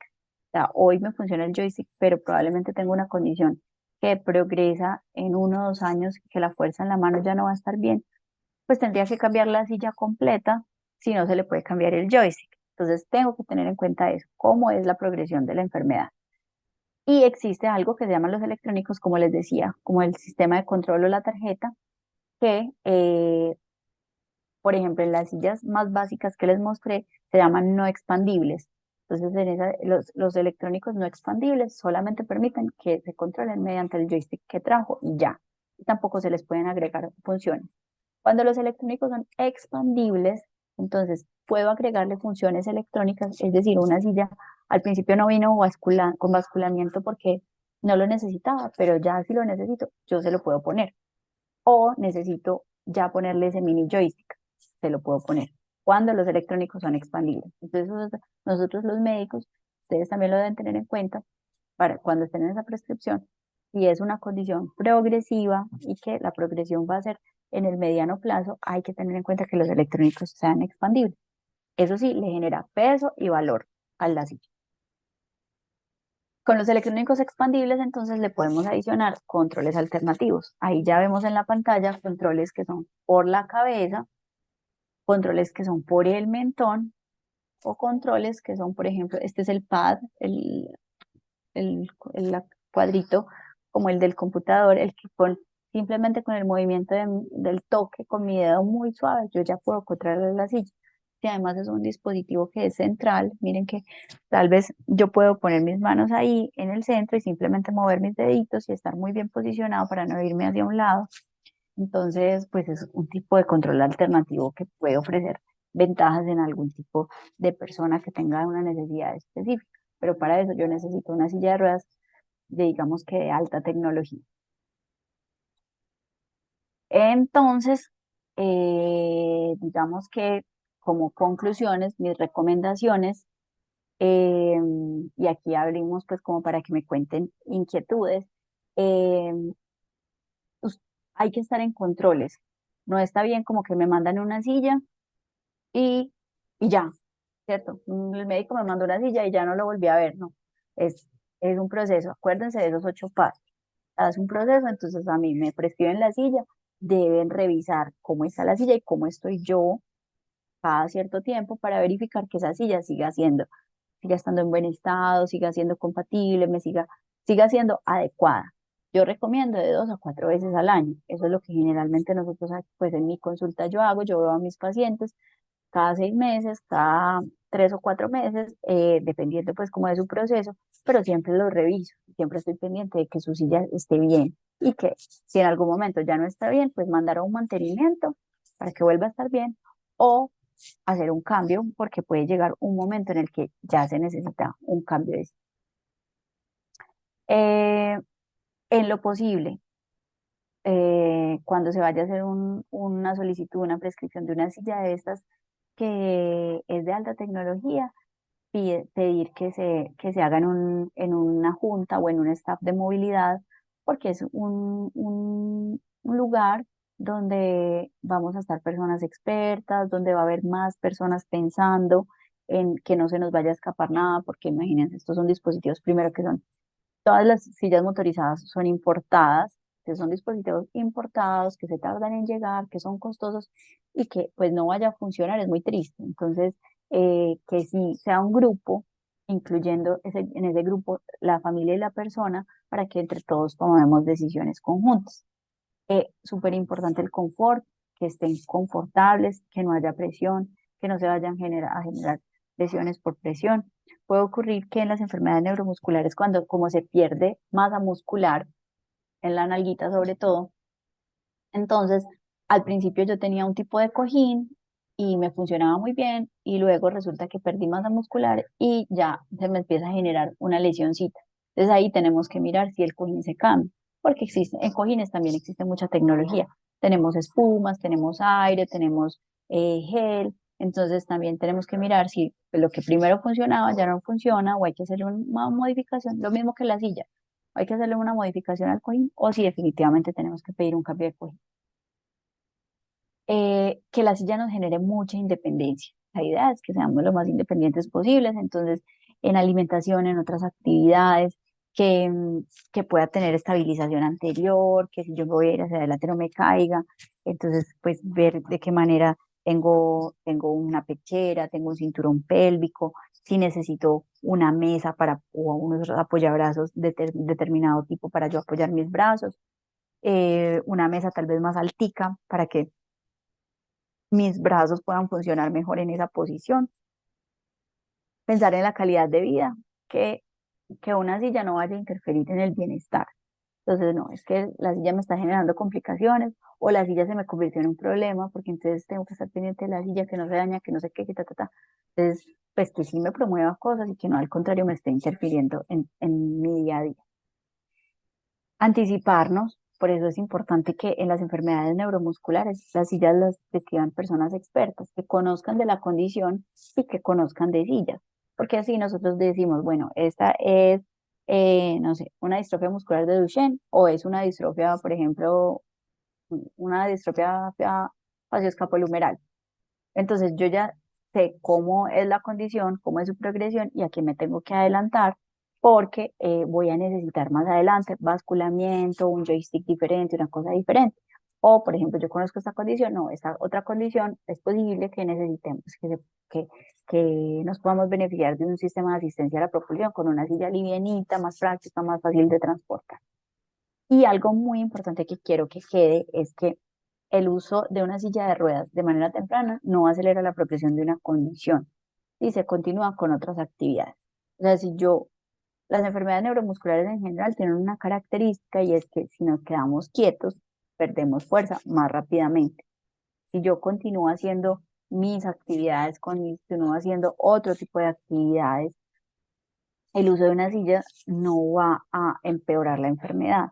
O sea, hoy me funciona el joystick, pero probablemente tengo una condición que progresa en 1 o 2 años, que la fuerza en la mano ya no va a estar bien, pues tendría que cambiar la silla completa, si no se le puede cambiar el joystick. Entonces tengo que tener en cuenta eso, cómo es la progresión de la enfermedad. Y existe algo que se llaman los electrónicos, como les decía, como el sistema de control o la tarjeta, que, por ejemplo, en las sillas más básicas que les mostré, se llaman no expandibles. Entonces, los electrónicos no expandibles solamente permiten que se controlen mediante el joystick que trajo y ya. Y tampoco se les pueden agregar funciones. Cuando los electrónicos son expandibles, entonces puedo agregarle funciones electrónicas, es decir, una silla al principio no vino con basculamiento porque no lo necesitaba, pero ya si lo necesito, yo se lo puedo poner. O necesito ya ponerle ese mini joystick, se lo puedo poner. Cuando los electrónicos son expandibles. Entonces, nosotros los médicos, ustedes también lo deben tener en cuenta para cuando estén en esa prescripción, si es una condición progresiva y que la progresión va a ser en el mediano plazo, hay que tener en cuenta que los electrónicos sean expandibles. Eso sí, le genera peso y valor a la silla. Con los electrónicos expandibles, entonces le podemos adicionar controles alternativos. Ahí ya vemos en la pantalla controles que son por la cabeza, controles que son por el mentón o controles que son, por ejemplo, este es el pad, el cuadrito como el del computador, el que simplemente con el movimiento del toque con mi dedo muy suave, yo ya puedo controlar la silla. Y además es un dispositivo que es central, miren que tal vez yo puedo poner mis manos ahí en el centro y simplemente mover mis deditos y estar muy bien posicionado para no irme hacia un lado. Entonces, pues es un tipo de control alternativo que puede ofrecer ventajas en algún tipo de persona que tenga una necesidad específica. Pero para eso yo necesito una silla de ruedas digamos que de alta tecnología. Entonces, digamos que como conclusiones, mis recomendaciones, eh, y aquí abrimos pues como para que me cuenten inquietudes, eh, us- hay que estar en controles. No está bien como que me mandan una silla y, y ya, ¿cierto? El médico me mandó una silla y ya no lo volví a ver, no. Es, es un proceso, acuérdense de esos 8 pasos. Hace un proceso, entonces a mí me prescriben la silla, deben revisar cómo está la silla y cómo estoy yo cada cierto tiempo para verificar que esa silla siga estando en buen estado, siga siendo compatible, siga siendo adecuada. Yo recomiendo de 2 a 4 veces al año. Eso es lo que generalmente nosotros, pues en mi consulta yo hago, yo veo a mis pacientes cada 6 meses, cada 3 o 4 meses, dependiendo pues como de su proceso, pero siempre lo reviso, siempre estoy pendiente de que su silla esté bien y que si en algún momento ya no está bien, pues mandar a un mantenimiento para que vuelva a estar bien o hacer un cambio porque puede llegar un momento en el que ya se necesita un cambio de silla. Eh, en lo posible, cuando se vaya a hacer una solicitud, una prescripción de una silla de estas que es de alta tecnología, pedir que se haga en una junta o en un staff de movilidad, porque es un lugar donde vamos a estar personas expertas, donde va a haber más personas pensando en que no se nos vaya a escapar nada, porque imagínense, estos son dispositivos primero que son todas las sillas motorizadas son importadas, que son dispositivos importados, que se tardan en llegar, que son costosos y que pues no vaya a funcionar es muy triste. Entonces, que si sea un grupo, incluyendo en ese grupo la familia y la persona, para que entre todos tomemos decisiones conjuntas. Súper importante el confort, que estén confortables, que no haya presión, que no se vayan a generar lesiones por presión. Puede ocurrir que en las enfermedades neuromusculares, cuando como se pierde masa muscular, en la nalguita sobre todo, entonces al principio yo tenía un tipo de cojín y me funcionaba muy bien y luego resulta que perdí masa muscular y ya se me empieza a generar una lesioncita. Entonces ahí tenemos que mirar si el cojín se cambia, porque existe, en cojines también existe mucha tecnología. Tenemos espumas, tenemos aire, tenemos gel, entonces también tenemos que mirar si lo que primero funcionaba ya no funciona o hay que hacerle una modificación, lo mismo que la silla, hay que hacerle una modificación al cojín o si definitivamente tenemos que pedir un cambio de cojín. Que la silla nos genere mucha independencia. La idea es que seamos lo más independientes posibles, entonces en alimentación, en otras actividades, que pueda tener estabilización anterior, que si yo me voy a ir hacia adelante no me caiga, entonces pues ver de qué manera tengo una pechera, tengo un cinturón pélvico, si necesito una mesa o unos apoyabrazos de determinado tipo para yo apoyar mis brazos, una mesa tal vez más altica para que mis brazos puedan funcionar mejor en esa posición. Pensar en la calidad de vida, que, que una silla no vaya a interferir en el bienestar. Entonces, no, es que la silla me está generando complicaciones o la silla se me convirtió en un problema porque entonces tengo que estar pendiente de la silla, que no se daña, que no sé qué, que ta, ta, ta. Entonces, pues que sí me promueva cosas y que no al contrario me esté interfiriendo en mi día a día. Anticiparnos, por eso es importante que en las enfermedades neuromusculares las sillas las prescriban personas expertas, que conozcan de la condición y que conozcan de sillas, porque así nosotros decimos, bueno, esta es, no sé, una distrofia muscular de Duchenne o es una distrofia, por ejemplo, una distrofia facioscapulohumeral. Entonces yo ya sé cómo es la condición, cómo es su progresión y a qué me tengo que adelantar porque voy a necesitar más adelante basculamiento, un joystick diferente, una cosa diferente. O, por ejemplo, yo conozco esta condición, no, esta otra condición es posible que necesitemos, que, que nos podamos beneficiar de un sistema de asistencia a la propulsión con una silla livianita, más práctica, más fácil de transportar. Y algo muy importante que quiero que quede es que el uso de una silla de ruedas de manera temprana no acelera la progresión de una condición y se continúa con otras actividades. O sea, las enfermedades neuromusculares en general tienen una característica y es que si nos quedamos quietos, perdemos fuerza más rápidamente. Si yo continúo haciendo mis actividades, continúo haciendo otro tipo de actividades, el uso de una silla no va a empeorar la enfermedad.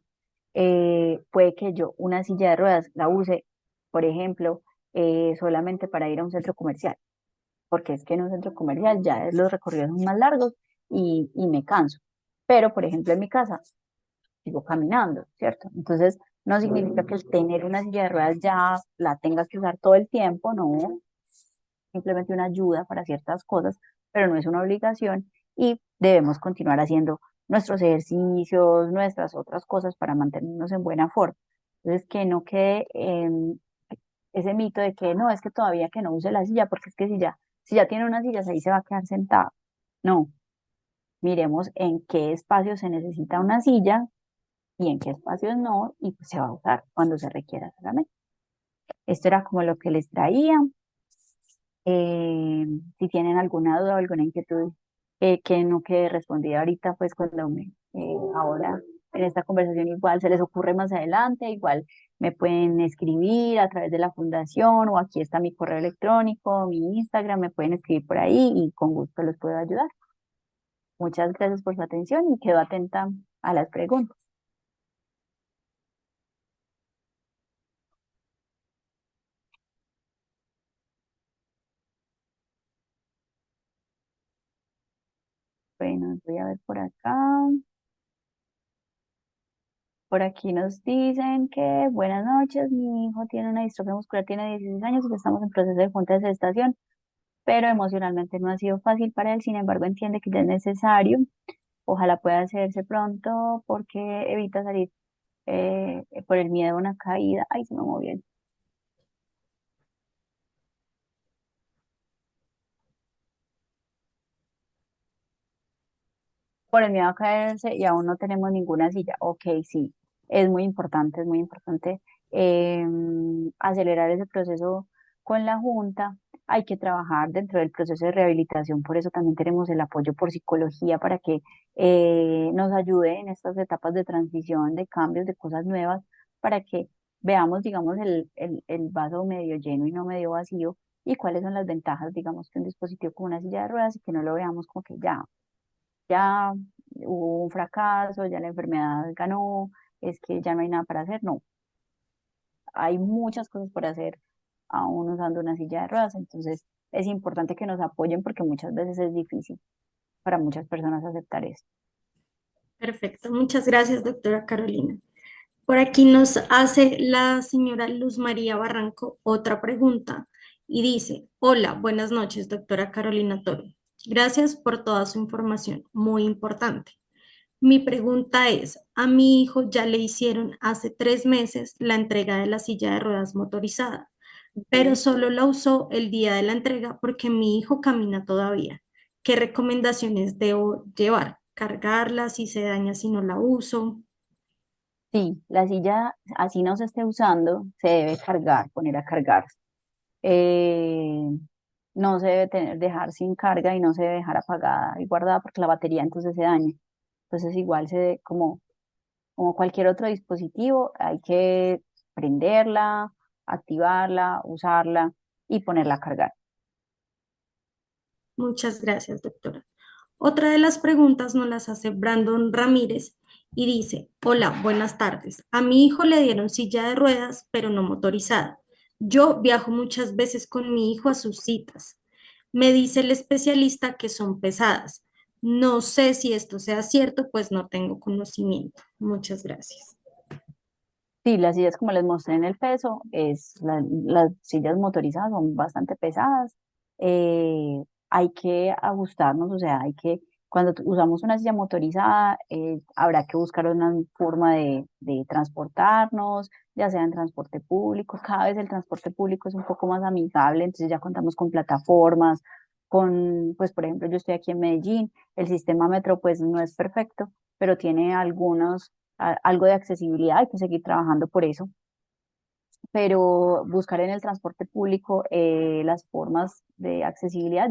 Puede que yo una silla de ruedas la use, por ejemplo, solamente para ir a un centro comercial, porque es que en un centro comercial ya los recorridos son más largos y me canso. Pero, por ejemplo, en mi casa sigo caminando, ¿cierto? Entonces, no significa que el tener una silla de ruedas ya la tenga que usar todo el tiempo, no, simplemente una ayuda para ciertas cosas, pero no es una obligación y debemos continuar haciendo nuestros ejercicios, nuestras otras cosas para mantenernos en buena forma. Entonces, que no quede ese mito de que no, es que todavía que no use la silla, porque es que si ya tiene una silla, ahí se va a quedar sentado. No, miremos en qué espacio se necesita una silla y en qué espacios no, y pues se va a usar cuando se requiera solamente. Esto era como lo que les traía. Si tienen alguna duda o alguna inquietud, que no quede respondida ahorita, pues cuando ahora en esta conversación igual se les ocurre más adelante, igual me pueden escribir a través de la fundación o aquí está mi correo electrónico, mi Instagram, me pueden escribir por ahí y con gusto los puedo ayudar. Muchas gracias por su atención y quedo atenta a las preguntas. Bueno, voy a ver por acá. Por aquí nos dicen que buenas noches, mi hijo tiene una distrofia muscular, tiene 16 años y que estamos en proceso de junta de gestación, pero emocionalmente no ha sido fácil para él, sin embargo entiende que ya es necesario. Ojalá pueda hacerse pronto porque evita salir por el miedo a una caída. Ay, se me movió. Por el miedo a caerse y aún no tenemos ninguna silla. Ok, sí, es muy importante acelerar ese proceso con la Junta. Hay que trabajar dentro del proceso de rehabilitación, por eso también tenemos el apoyo por psicología para que nos ayude en estas etapas de transición, de cambios, de cosas nuevas, para que veamos, digamos, el vaso medio lleno y no medio vacío y cuáles son las ventajas, digamos, que un dispositivo como una silla de ruedas y que no lo veamos como que ya hubo un fracaso, ya la enfermedad ganó, es que ya no hay nada para hacer. No, hay muchas cosas por hacer aún usando una silla de ruedas, entonces es importante que nos apoyen porque muchas veces es difícil para muchas personas aceptar eso. Perfecto, muchas gracias, doctora Carolina. Por aquí nos hace la señora Luz María Barranco otra pregunta y dice, hola, buenas noches, doctora Carolina Toro. Gracias por toda su información, muy importante. Mi pregunta es, a mi hijo ya le hicieron hace 3 meses la entrega de la silla de ruedas motorizada, pero Ujú. solo la usó el día de la entrega porque mi hijo camina todavía. ¿Qué recomendaciones debo llevar? ¿Cargarla si se daña si no la uso? Sí, la silla, así no se esté usando, se debe cargar, poner a cargar. Eh, no se debe dejar sin carga y no se debe dejar apagada y guardada porque la batería entonces se daña. Entonces igual como cualquier otro dispositivo, hay que prenderla, activarla, usarla y ponerla a cargar. Muchas gracias, doctora. Otra de las preguntas nos las hace Brandon Ramírez y dice, hola, buenas tardes. A mi hijo le dieron silla de ruedas, pero no motorizada. Yo viajo muchas veces con mi hijo a sus citas. Me dice el especialista que son pesadas. No sé si esto sea cierto, pues no tengo conocimiento. Muchas gracias. Sí, las sillas, como les mostré en el peso, las sillas motorizadas son bastante pesadas. Hay que ajustarnos, o sea, cuando usamos una silla motorizada, habrá que buscar una forma de transportarnos, ya sea en transporte público. Cada vez el transporte público es un poco más amigable, entonces ya contamos con plataformas, pues por ejemplo, yo estoy aquí en Medellín, el sistema metro pues no es perfecto, pero tiene algo de accesibilidad, hay que seguir trabajando por eso, pero buscar en el transporte público las formas de accesibilidad.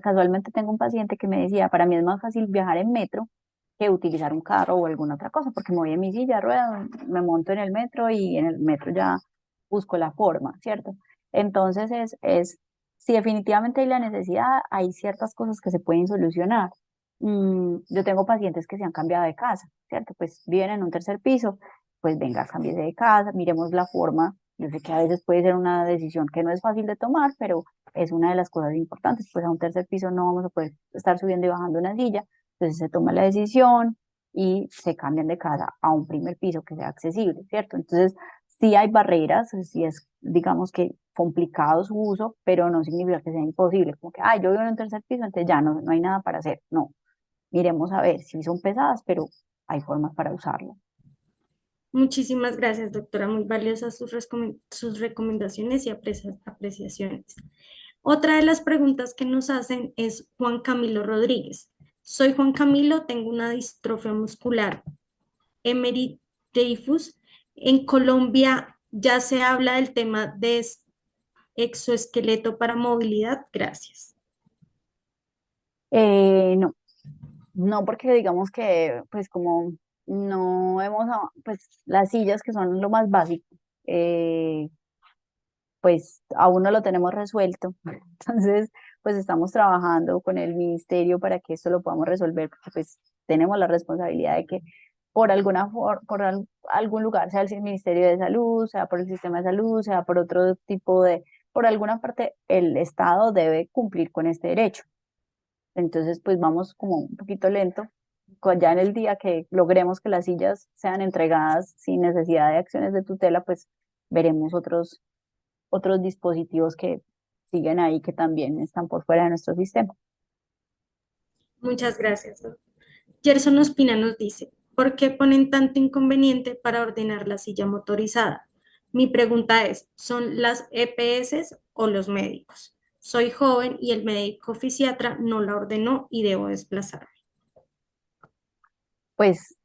Casualmente tengo un paciente que me decía, para mí es más fácil viajar en metro que utilizar un carro o alguna otra cosa, porque me voy en mi silla de ruedas, me monto en el metro y en el metro ya busco la forma, ¿cierto? Entonces si definitivamente hay la necesidad, hay ciertas cosas que se pueden solucionar. Yo tengo pacientes que se han cambiado de casa, ¿cierto? Pues viven en un tercer piso, pues venga, cámbiese de casa, miremos la forma. Yo sé que a veces puede ser una decisión que no es fácil de tomar, pero es una de las cosas importantes, pues a un tercer piso no vamos a poder estar subiendo y bajando una silla, entonces se toma la decisión y se cambian de casa a un primer piso que sea accesible, ¿cierto? Entonces, sí hay barreras, sí es, digamos que complicado su uso, pero no significa que sea imposible, como que, ay, yo vivo en un tercer piso, entonces ya no hay nada para hacer, no. Miremos a ver si son pesadas, pero hay formas para usarlo. Muchísimas gracias, doctora. Muy valiosas sus recomendaciones y apreciaciones. Otra de las preguntas que nos hacen es Juan Camilo Rodríguez. Soy Juan Camilo, tengo una distrofia muscular emeriteifuus. En Colombia ya se habla del tema de exoesqueleto para movilidad. Gracias. No, no porque digamos que pues como no hemos, pues las sillas que son lo más básico, eh, pues aún no lo tenemos resuelto. Entonces, pues estamos trabajando con el ministerio para que esto lo podamos resolver, porque pues tenemos la responsabilidad de que por alguna algún lugar, sea el Ministerio de Salud, sea por el sistema de salud, sea por otro tipo de, por alguna parte, el Estado debe cumplir con este derecho. Entonces, pues vamos como un poquito lento. Ya en el día que logremos que las sillas sean entregadas sin necesidad de acciones de tutela, pues veremos otros dispositivos que siguen ahí que también están por fuera de nuestro sistema. Muchas gracias, doctora. Gerson Ospina nos dice, ¿por qué ponen tanto inconveniente para ordenar la silla motorizada? Mi pregunta es, ¿son las EPS o los médicos? Soy joven y el médico fisiatra no la ordenó y debo desplazarme. Pues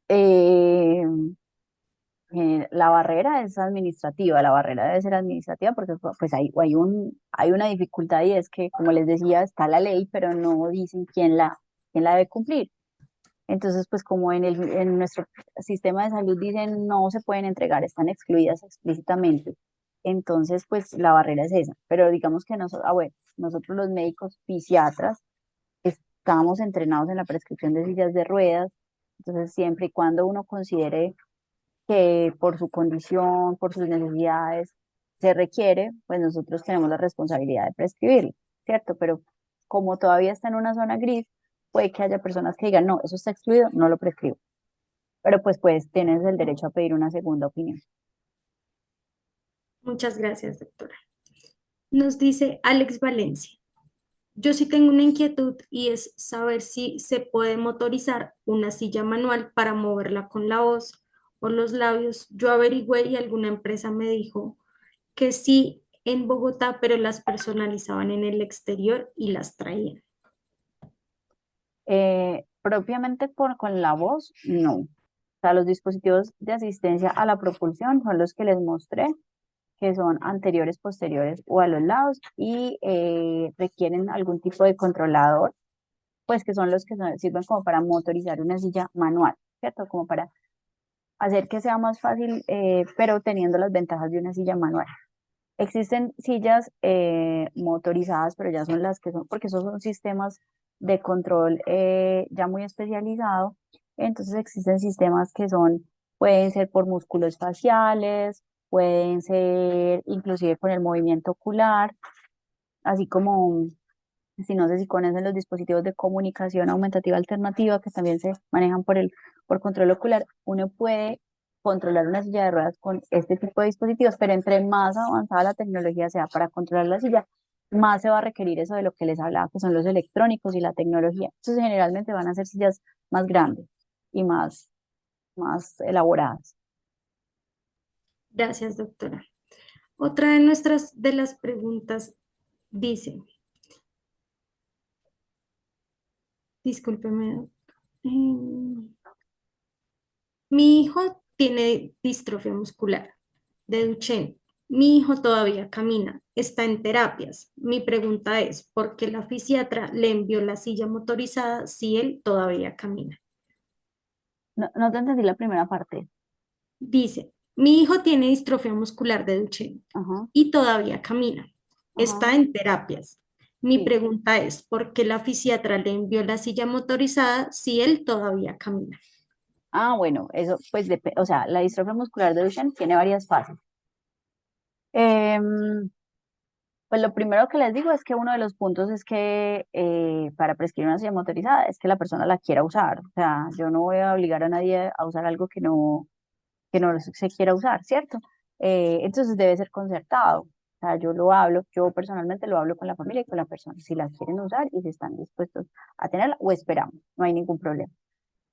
la barrera es administrativa, la barrera debe ser administrativa porque pues hay una dificultad y es que, como les decía, está la ley, pero no dicen quién la debe cumplir. Entonces, pues como en nuestro sistema de salud dicen no se pueden entregar, están excluidas explícitamente. Entonces, pues la barrera es esa. Pero digamos que nosotros, bueno, nosotros los médicos fisiatras estábamos entrenados en la prescripción de sillas de ruedas. Entonces, siempre y cuando uno considere que por su condición, por sus necesidades, se requiere, pues nosotros tenemos la responsabilidad de prescribirlo, ¿cierto? Pero como todavía está en una zona gris, puede que haya personas que digan, no, eso está excluido, no lo prescribo. Pero pues tienes el derecho a pedir una segunda opinión. Muchas gracias, doctora. Nos dice Alex Valencia. Yo sí tengo una inquietud y es saber si se puede motorizar una silla manual para moverla con la voz o los labios. Yo averigüé y alguna empresa me dijo que sí en Bogotá, pero las personalizaban en el exterior y las traían. Propiamente con la voz, no. O sea, los dispositivos de asistencia a la propulsión son los que les mostré, que son anteriores, posteriores o a los lados y requieren algún tipo de controlador, pues que son los que sirven como para motorizar una silla manual, ¿cierto? Como para hacer que sea más fácil, pero teniendo las ventajas de una silla manual. Existen sillas motorizadas, pero ya son las que son, porque esos son sistemas de control ya muy especializado. Entonces existen sistemas que son, pueden ser por músculos faciales, pueden ser inclusive con el movimiento ocular, así como, si no sé si conocen los dispositivos de comunicación aumentativa alternativa que también se manejan por control ocular, uno puede controlar una silla de ruedas con este tipo de dispositivos, pero entre más avanzada la tecnología sea para controlar la silla, más se va a requerir eso de lo que les hablaba, que son los electrónicos y la tecnología. Entonces, generalmente van a ser sillas más grandes y más elaboradas. Gracias, doctora. Otra de las preguntas dice, discúlpeme, mi hijo tiene distrofia muscular de Duchenne. Mi hijo todavía camina, está en terapias. Mi pregunta es, ¿por qué la fisiatra le envió la silla motorizada si él todavía camina? No, no te entendí la primera parte. Dice, mi hijo tiene distrofia muscular de Duchenne Ajá, y todavía camina, ajá, está en terapias. Mi sí. pregunta es, ¿por qué la fisiatra le envió la silla motorizada si él todavía camina? Ah, bueno, eso pues o sea, la distrofia muscular de Duchenne tiene varias fases. Em, pues lo primero que les digo es que uno de los puntos es que para prescribir una silla motorizada es que la persona la quiera usar. O sea, yo no voy a obligar a nadie a usar algo que no se quiera usar, ¿cierto? Entonces debe ser concertado. O sea, yo personalmente lo hablo con la familia y con la persona, si la quieren usar y si están dispuestos a tenerla o esperamos, no hay ningún problema.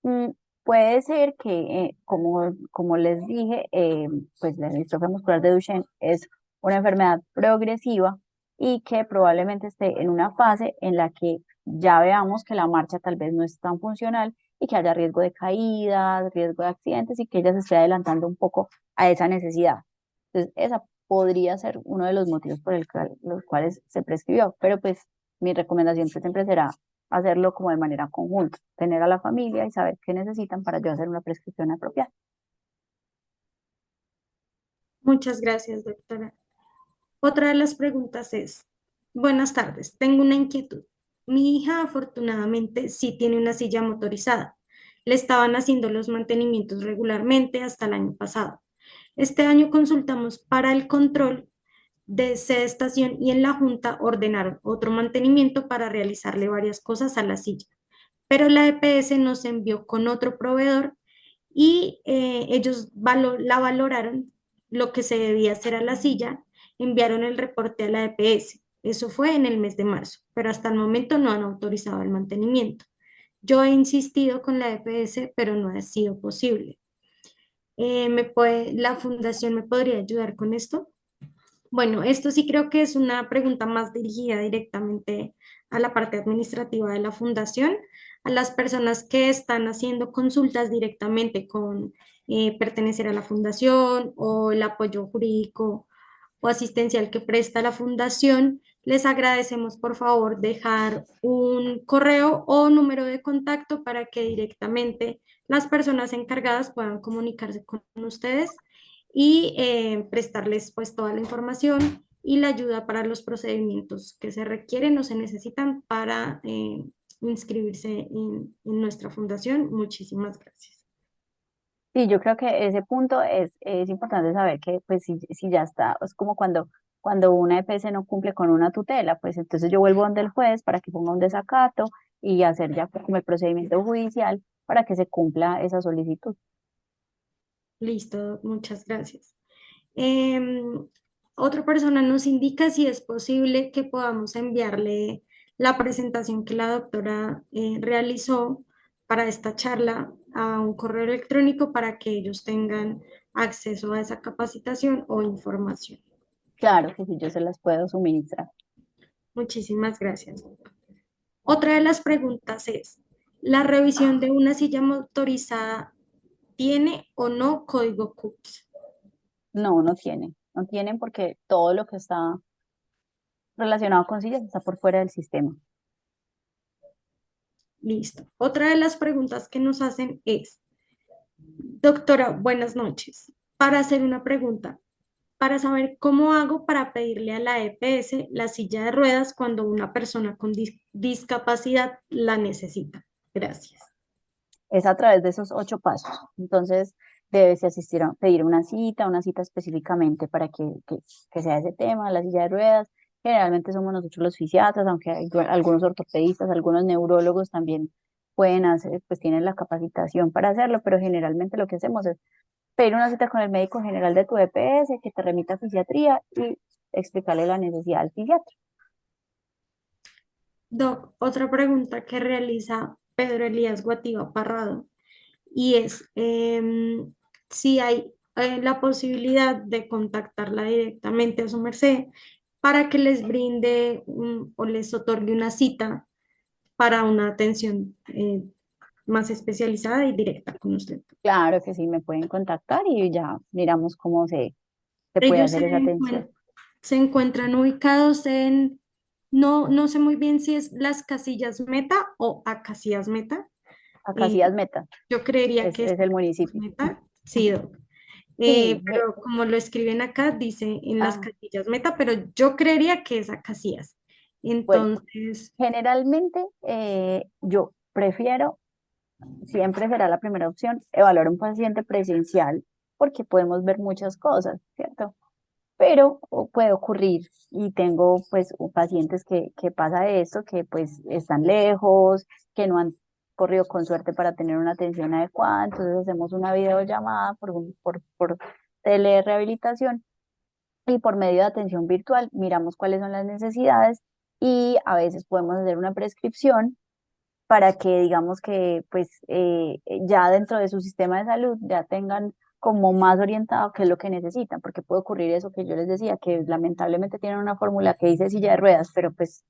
Mm, puede ser que, como les dije, pues la distrofia muscular de Duchenne es una enfermedad progresiva y que probablemente esté en una fase en la que ya veamos que la marcha tal vez no es tan funcional y que haya riesgo de caídas, riesgo de accidentes y que ella se esté adelantando un poco a esa necesidad. Entonces, esa podría ser uno de los motivos por los cuales se prescribió, pero pues mi recomendación siempre será hacerlo como de manera conjunta, tener a la familia y saber qué necesitan para yo hacer una prescripción apropiada. Muchas gracias, doctora. Otra de las preguntas es, buenas tardes, tengo una inquietud. Mi hija afortunadamente sí tiene una silla motorizada. Le estaban haciendo los mantenimientos regularmente hasta el año pasado. Este año consultamos para el control de sede estación y en la junta ordenaron otro mantenimiento para realizarle varias cosas a la silla. Pero la EPS nos envió con otro proveedor y ellos la valoraron lo que se debía hacer a la silla, enviaron el reporte a la EPS. Eso fue en el mes de marzo, pero hasta el momento no han autorizado el mantenimiento. Yo he insistido con la EPS, pero no ha sido posible. ¿La fundación me podría ayudar con esto? Bueno, esto sí creo que es una pregunta más dirigida directamente a la parte administrativa de la fundación, a las personas que están haciendo consultas directamente con pertenecer a la fundación o el apoyo jurídico o asistencial que presta la fundación. Les agradecemos por favor dejar un correo o número de contacto para que directamente las personas encargadas puedan comunicarse con ustedes y prestarles pues toda la información y la ayuda para los procedimientos que se requieren o se necesitan para inscribirse en nuestra fundación. Muchísimas gracias. Sí, yo creo que ese punto es importante saber que pues si ya está, es como cuando una EPS no cumple con una tutela, pues entonces yo vuelvo donde el juez para que ponga un desacato y hacer ya como el procedimiento judicial para que se cumpla esa solicitud. Listo, muchas gracias. Em, Otra persona nos indica si es posible que podamos enviarle la presentación que la doctora realizó para esta charla a un correo electrónico para que ellos tengan acceso a esa capacitación o información. Claro que sí, yo se las puedo suministrar. Muchísimas gracias. Otra de las preguntas es, ¿la revisión de una silla motorizada tiene o no código CUPS? No, no tienen porque todo lo que está relacionado con sillas está por fuera del sistema. Listo. Otra de las preguntas que nos hacen es, doctora, buenas noches. Para hacer una pregunta, para saber cómo hago para pedirle a la EPS la silla de ruedas cuando una persona con discapacidad la necesita. Gracias. Es a través de esos 8 pasos. Entonces, debes asistir a pedir una cita específicamente para que sea ese tema, la silla de ruedas. Generalmente somos nosotros los fisiatras, aunque hay algunos ortopedistas, algunos neurólogos también pueden hacer, pues tienen la capacitación para hacerlo, pero generalmente lo que hacemos es pedir una cita con el médico general de tu EPS, que te remita a fisiatría y explicarle la necesidad al fisiatra. Doc, otra pregunta que realiza Pedro Elías Guativa Parrado y es si hay la posibilidad de contactarla directamente a su merced para que les brinde o les otorgue una cita para una atención más especializada y directa con usted. Claro que sí, me pueden contactar y ya miramos cómo se puede Ellos hacer esa atención. se encuentran ubicados en, no sé muy bien si es las casillas Meta o a casillas Meta. A Eh, Casillas Meta, yo creería que es es el municipio. Meta, sí, doc. Sí, Pero como lo escriben acá, dice en las ah, casillas Meta, pero yo creería que es a casillas. bueno, Entonces, generalmente yo prefiero, siempre será la primera opción, evaluar a un paciente presencial porque podemos ver muchas cosas, ¿cierto? Pero puede ocurrir y tengo pues pacientes que pasa esto, que pues están lejos, que no han corrido con suerte para tener una atención adecuada, entonces hacemos una videollamada por telerehabilitación y por medio de atención virtual miramos cuáles son las necesidades y a veces podemos hacer una prescripción para que digamos que pues ya dentro de su sistema de salud ya tengan como más orientado qué es lo que necesitan, porque puede ocurrir eso que yo les decía, que lamentablemente tienen una fórmula que dice silla de ruedas, pero pues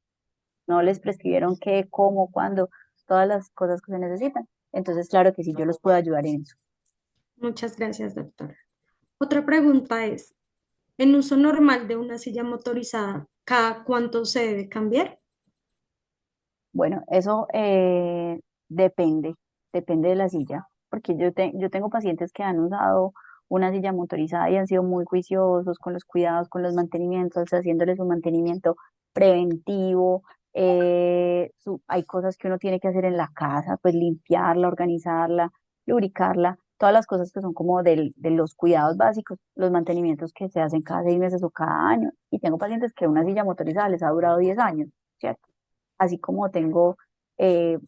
no les prescribieron qué, cómo, cuándo, todas las cosas que se necesitan. Entonces, claro que sí, yo los puedo ayudar en eso. muchas gracias, doctora. Otra pregunta es, en uso normal de una silla motorizada, ¿cada cuánto se debe cambiar? Bueno, eso depende, depende de la silla, porque yo tengo pacientes que han usado una silla motorizada y han sido muy juiciosos con los cuidados, con los mantenimientos, haciéndoles un mantenimiento preventivo. Hay cosas que uno tiene que hacer en la casa, pues limpiarla, organizarla, lubricarla, todas las cosas que son como de los cuidados básicos, los mantenimientos que se hacen cada 6 meses o cada año. Y tengo pacientes que una silla motorizada les ha durado 10 años, ¿cierto? Así como tengo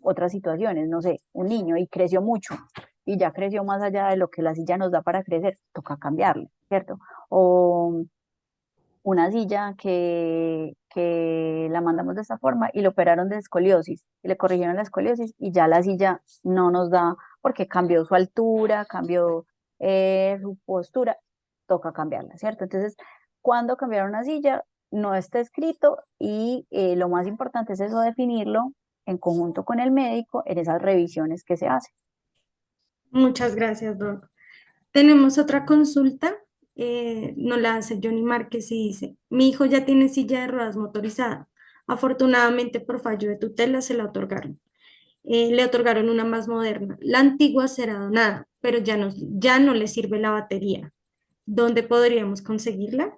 otras situaciones, no sé, un niño y creció mucho y ya creció más allá de lo que la silla nos da para crecer, toca cambiarle, ¿cierto? O una silla que la mandamos de esta forma y le operaron de escoliosis y le corrigieron la escoliosis y ya la silla no nos da porque cambió su altura, cambió su postura, toca cambiarla, ¿cierto? Entonces, cuando cambiar una silla no está escrito y lo más importante es eso, definirlo en conjunto con el médico en esas revisiones que se hacen. Muchas gracias, Doc. Tenemos otra consulta, nos la hace Johnny Márquez y dice, mi hijo ya tiene silla de ruedas motorizada. Afortunadamente, por fallo de tutela, se la otorgaron. Le otorgaron una más moderna. La antigua será donada, pero ya no le sirve la batería. ¿Dónde podríamos conseguirla?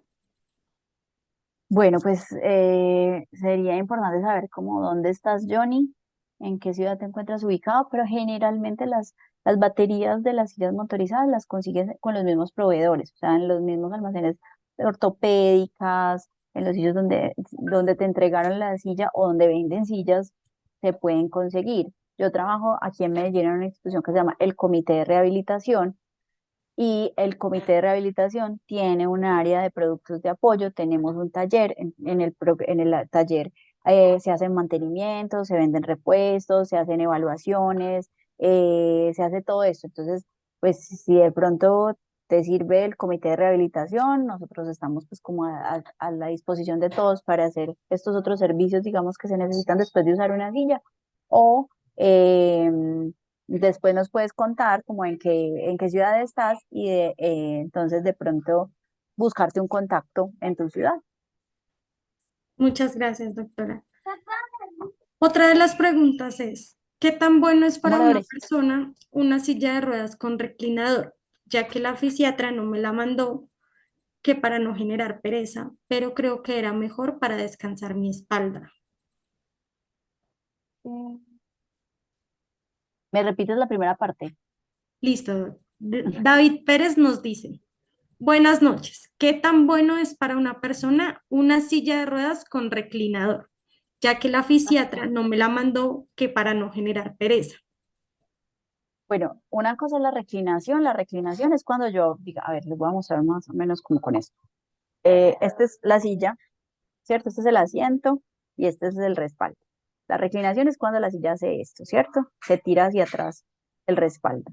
Bueno, pues sería importante saber cómo dónde estás, Johnny, en qué ciudad te encuentras ubicado, pero generalmente las baterías de las sillas motorizadas las consigues con los mismos proveedores, o sea, en los mismos almacenes ortopédicas, en los sitios donde te entregaron la silla o donde venden sillas, se pueden conseguir. Yo trabajo aquí en Medellín en una institución que se llama el Comité de Rehabilitación y el comité de rehabilitación tiene un área de productos de apoyo, tenemos un taller, en el taller se hacen mantenimientos, se venden repuestos, se hacen evaluaciones, se hace todo esto. Entonces, pues si de pronto te sirve el comité de rehabilitación, nosotros estamos pues como a la disposición de todos para hacer estos otros servicios, digamos, que se necesitan después de usar una silla o... después nos puedes contar como en qué ciudad estás y entonces de pronto buscarte un contacto en tu ciudad. Muchas gracias, doctora. Otra de las preguntas es, ¿qué tan bueno es para una Moradores. persona una silla de ruedas con reclinador? Ya que la fisiatra no me la mandó, que para no generar pereza, pero creo que era mejor para descansar mi espalda. ¿Me repites la primera parte? Listo. David Pérez nos dice, buenas noches. ¿Qué tan bueno es para una persona una silla de ruedas con reclinador? Ya que la fisiatra no me la mandó, que para no generar pereza. Bueno, una cosa es la reclinación. La reclinación es cuando yo diga, a ver, les voy a mostrar más o menos como con esto. Esta es la silla, ¿cierto? Este es el asiento y este es el respaldo. La reclinación es cuando la silla hace esto, ¿cierto? Se tira hacia atrás el respaldo.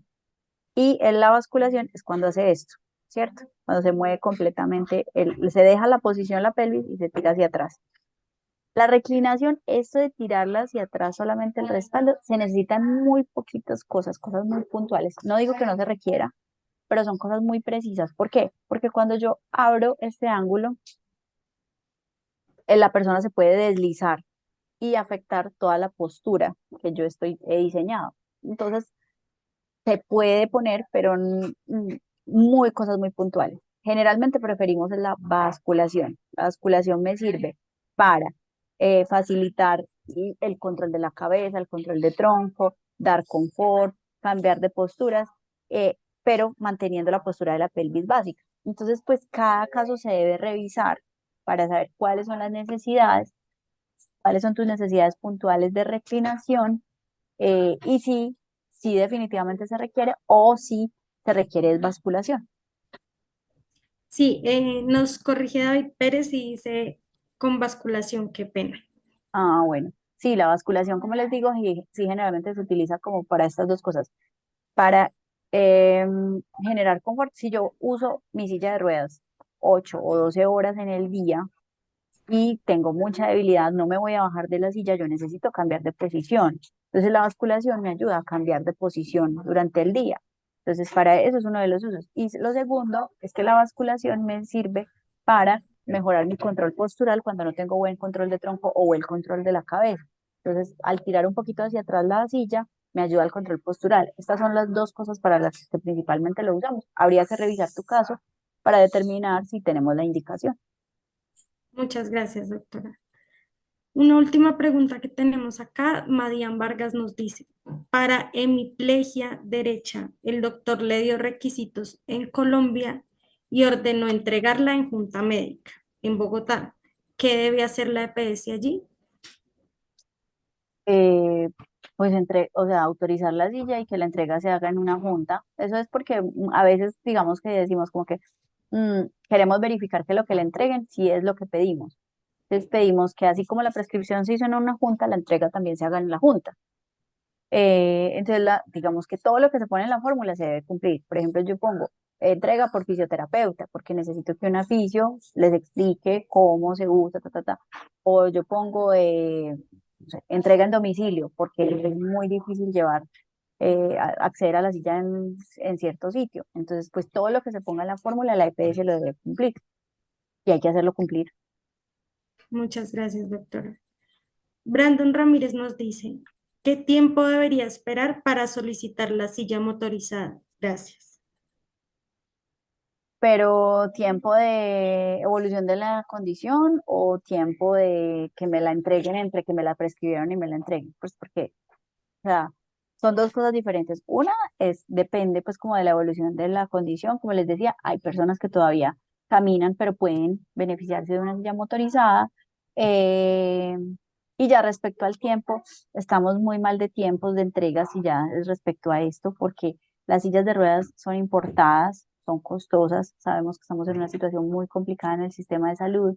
Y en la basculación es cuando hace esto, ¿cierto? Cuando se mueve completamente, se deja la posición la pelvis y se tira hacia atrás. La reclinación, esto de tirarla hacia atrás solamente el respaldo, se necesitan muy poquitas cosas, cosas muy puntuales. No digo que no se requiera, pero son cosas muy precisas. ¿Por qué? Porque cuando yo abro este ángulo, la persona se puede deslizar y afectar toda la postura que yo he diseñado. Entonces, se puede poner, pero muy cosas muy puntuales. Generalmente preferimos la basculación. La basculación me sirve para facilitar el control de la cabeza, el control de tronco, dar confort, cambiar de posturas, pero manteniendo la postura de la pelvis básica. Entonces, pues cada caso se debe revisar para saber cuáles son las necesidades, cuáles son tus necesidades puntuales de reclinación y si definitivamente se requiere o si se requiere basculación. Sí, nos corrige David Pérez y dice con basculación, qué pena. Ah, bueno. Sí, la basculación, como les digo, sí generalmente se utiliza como para estas dos cosas. Para generar confort, si yo uso mi silla de ruedas 8 o 12 horas en el día y tengo mucha debilidad, no me voy a bajar de la silla, yo necesito cambiar de posición. Entonces la basculación me ayuda a cambiar de posición durante el día. Entonces para eso es uno de los usos. Y lo segundo es que la basculación me sirve para mejorar mi control postural cuando no tengo buen control de tronco o buen control de la cabeza. Entonces, al tirar un poquito hacia atrás la silla, me ayuda al control postural. Estas son las dos cosas para las que principalmente lo usamos. Habría que revisar tu caso para determinar si tenemos la indicación. Muchas gracias, doctora. Una última pregunta que tenemos acá, Madian Vargas nos dice, para hemiplegia derecha, el doctor le dio requisitos en Colombia y ordenó entregarla en junta médica en Bogotá. ¿Qué debe hacer la EPS allí? eh, pues o sea, autorizar la silla y que la entrega se haga en una junta. Eso es porque a veces digamos que decimos como que queremos verificar que lo que le entreguen sí es lo que pedimos. Entonces pedimos que así como la prescripción se hizo en una junta, la entrega también se haga en la junta. Entonces, digamos que todo lo que se pone en la fórmula se debe cumplir. Por ejemplo, yo pongo entrega por fisioterapeuta, porque necesito que una fisio les explique cómo se usa, ta, ta, ta. O yo pongo no sé, entrega en domicilio, porque es muy difícil acceder a la silla en cierto sitio. Entonces, pues todo lo que se ponga en la fórmula, la EPS lo debe cumplir y hay que hacerlo cumplir. Muchas gracias, doctora. Brandon Ramírez nos dice, ¿qué tiempo debería esperar para solicitar la silla motorizada? Gracias. Pero tiempo de evolución de la condición o tiempo de que me la entreguen entre que me la prescribieron y me la entreguen, pues porque, o sea, son dos cosas diferentes. Una depende pues como de la evolución de la condición, como les decía, hay personas que todavía caminan pero pueden beneficiarse de una silla motorizada. eh, y ya respecto al tiempo, estamos muy mal de tiempos de entregas y ya es respecto a esto, porque las sillas de ruedas son importadas, son costosas, sabemos que estamos en una situación muy complicada en el sistema de salud,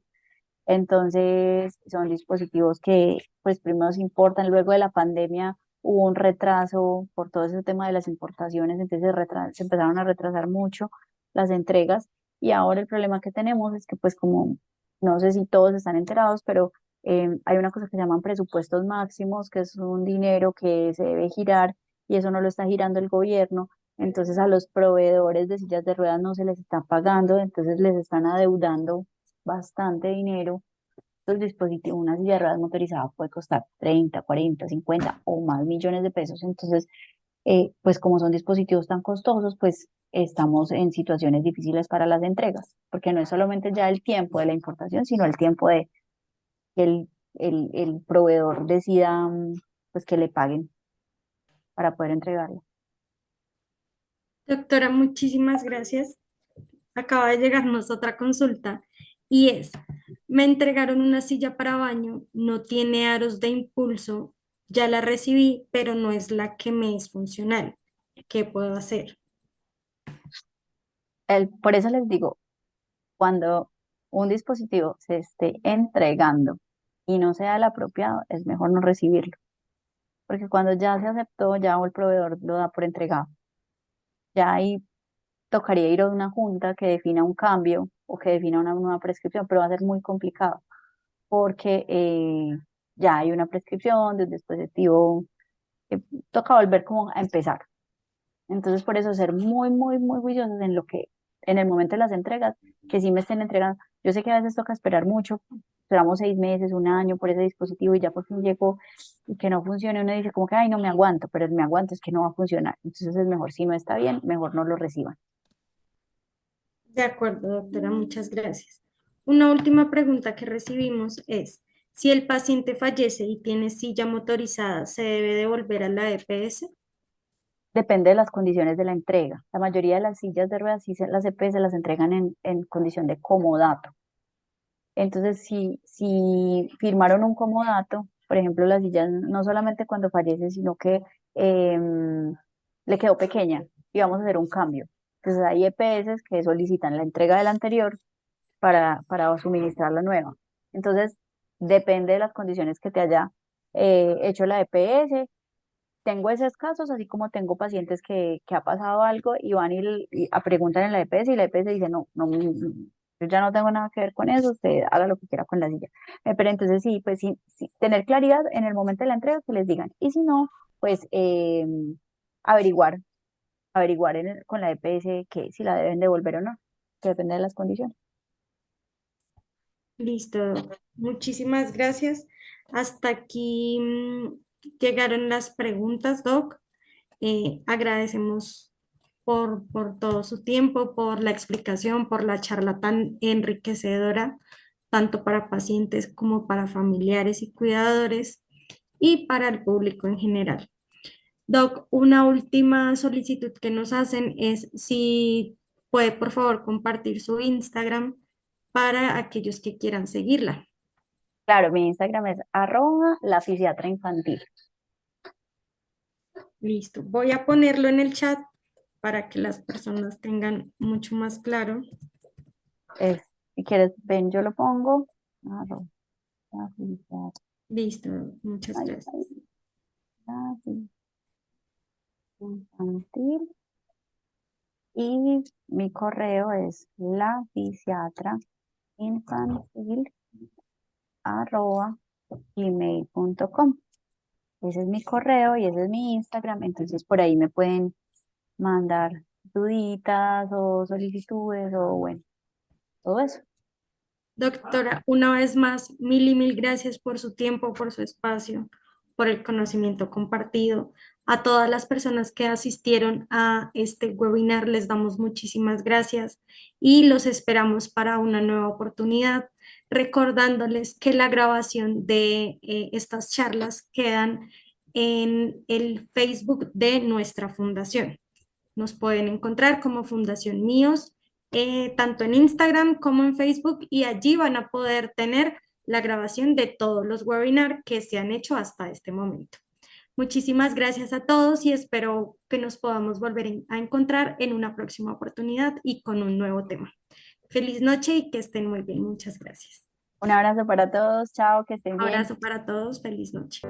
entonces son dispositivos que pues primero se importan, luego de la pandemia hubo un retraso por todo ese tema de las importaciones, entonces se empezaron a retrasar mucho las entregas y ahora el problema que tenemos es que pues como no sé si todos están enterados, pero hay una cosa que se llaman presupuestos máximos, que es un dinero que se debe girar y eso no lo está girando el gobierno. Entonces a los proveedores de sillas de ruedas no se les está pagando, entonces les están adeudando bastante dinero. Los dispositivos, una silla de ruedas motorizada puede costar 30, 40, 50 o más millones de pesos. Entonces, pues como son dispositivos tan costosos, pues estamos en situaciones difíciles para las entregas, porque no es solamente ya el tiempo de la importación, sino el tiempo de que el proveedor decida pues que le paguen para poder entregarlo. Doctora, muchísimas gracias. Acaba de llegarnos otra consulta y es, me entregaron una silla para baño, no tiene aros de impulso, ya la recibí, pero no es la que me es funcional. ¿Qué puedo hacer? Por eso les digo, cuando un dispositivo se esté entregando y no sea el apropiado, es mejor no recibirlo, porque cuando ya se aceptó, ya el proveedor lo da por entregado. Ya ahí tocaría ir a una junta que defina un cambio o que defina una nueva prescripción, pero va a ser muy complicado porque ya hay una prescripción de un dispositivo que toca volver como a empezar. Entonces, por eso ser muy, muy, muy juiciosos en lo que, en el momento de las entregas, que sí me estén entregando. Yo sé que a veces toca esperar mucho, esperamos 6 meses, un año por ese dispositivo y ya por fin llegó y que no funcione, uno dice como que, ay, no me aguanto, pero el me aguanto es que no va a funcionar. Entonces es mejor, si no está bien, mejor no lo reciban. De acuerdo, doctora, muchas gracias. Una última pregunta que recibimos es, si el paciente fallece y tiene silla motorizada, ¿se debe devolver a la EPS? Depende de las condiciones de la entrega. La mayoría de las sillas de ruedas, las EP se las entregan en condición de comodato. Entonces, si firmaron un comodato, por ejemplo, la silla no solamente cuando fallece, sino que em, le quedó pequeña y vamos a hacer un cambio. Entonces, hay EPS que solicitan la entrega de la anterior para suministrar la nueva. Entonces, depende de las condiciones que te haya hecho la EPS. Tengo esos casos, así como tengo pacientes que ha pasado algo y van y preguntan en la EPS y la EPS dice, no, no, yo ya no tengo nada que ver con eso, usted haga lo que quiera con la silla. Pero entonces sí, pues sí, sí, tener claridad en el momento de la entrega que les digan. Y si no, pues averiguar, averiguar con la EPS que si la deben devolver o no, que depende de las condiciones. Listo, Doc. Muchísimas gracias. Hasta aquí llegaron las preguntas, Doc. Agradecemos por todo su tiempo, por la explicación, por la charla tan enriquecedora, tanto para pacientes como para familiares y cuidadores y para el público en general. Doc, una última solicitud que nos hacen es si puede por favor compartir su Instagram para aquellos que quieran seguirla. Claro, mi Instagram es @la fisiatra infantil. Listo. Voy a ponerlo en el chat para que las personas tengan mucho más claro. Si quieres, ven, yo lo pongo. La fisiatra, Listo. Muchas ay, gracias. ay, la fisiatra infantil. Y mi correo es la fisiatra infantil @gmail.com. Ese es mi correo y ese es mi Instagram, entonces por ahí me pueden mandar duditas o solicitudes o bueno, todo eso. Doctora, una vez más, mil y mil gracias por su tiempo, por su espacio, por el conocimiento compartido. A todas las personas que asistieron a este webinar les damos muchísimas gracias y los esperamos para una nueva oportunidad, recordándoles que la grabación de estas charlas quedan en el Facebook de nuestra fundación. Nos pueden encontrar como Fundación Míos, tanto en Instagram como en Facebook, y allí van a poder tener la grabación de todos los webinars que se han hecho hasta este momento. Muchísimas gracias a todos y espero que nos podamos volver a encontrar en una próxima oportunidad y con un nuevo tema. Feliz noche y que estén muy bien. Muchas gracias. Un abrazo para todos, chao, que estén bien. Abrazo para todos. Feliz noche.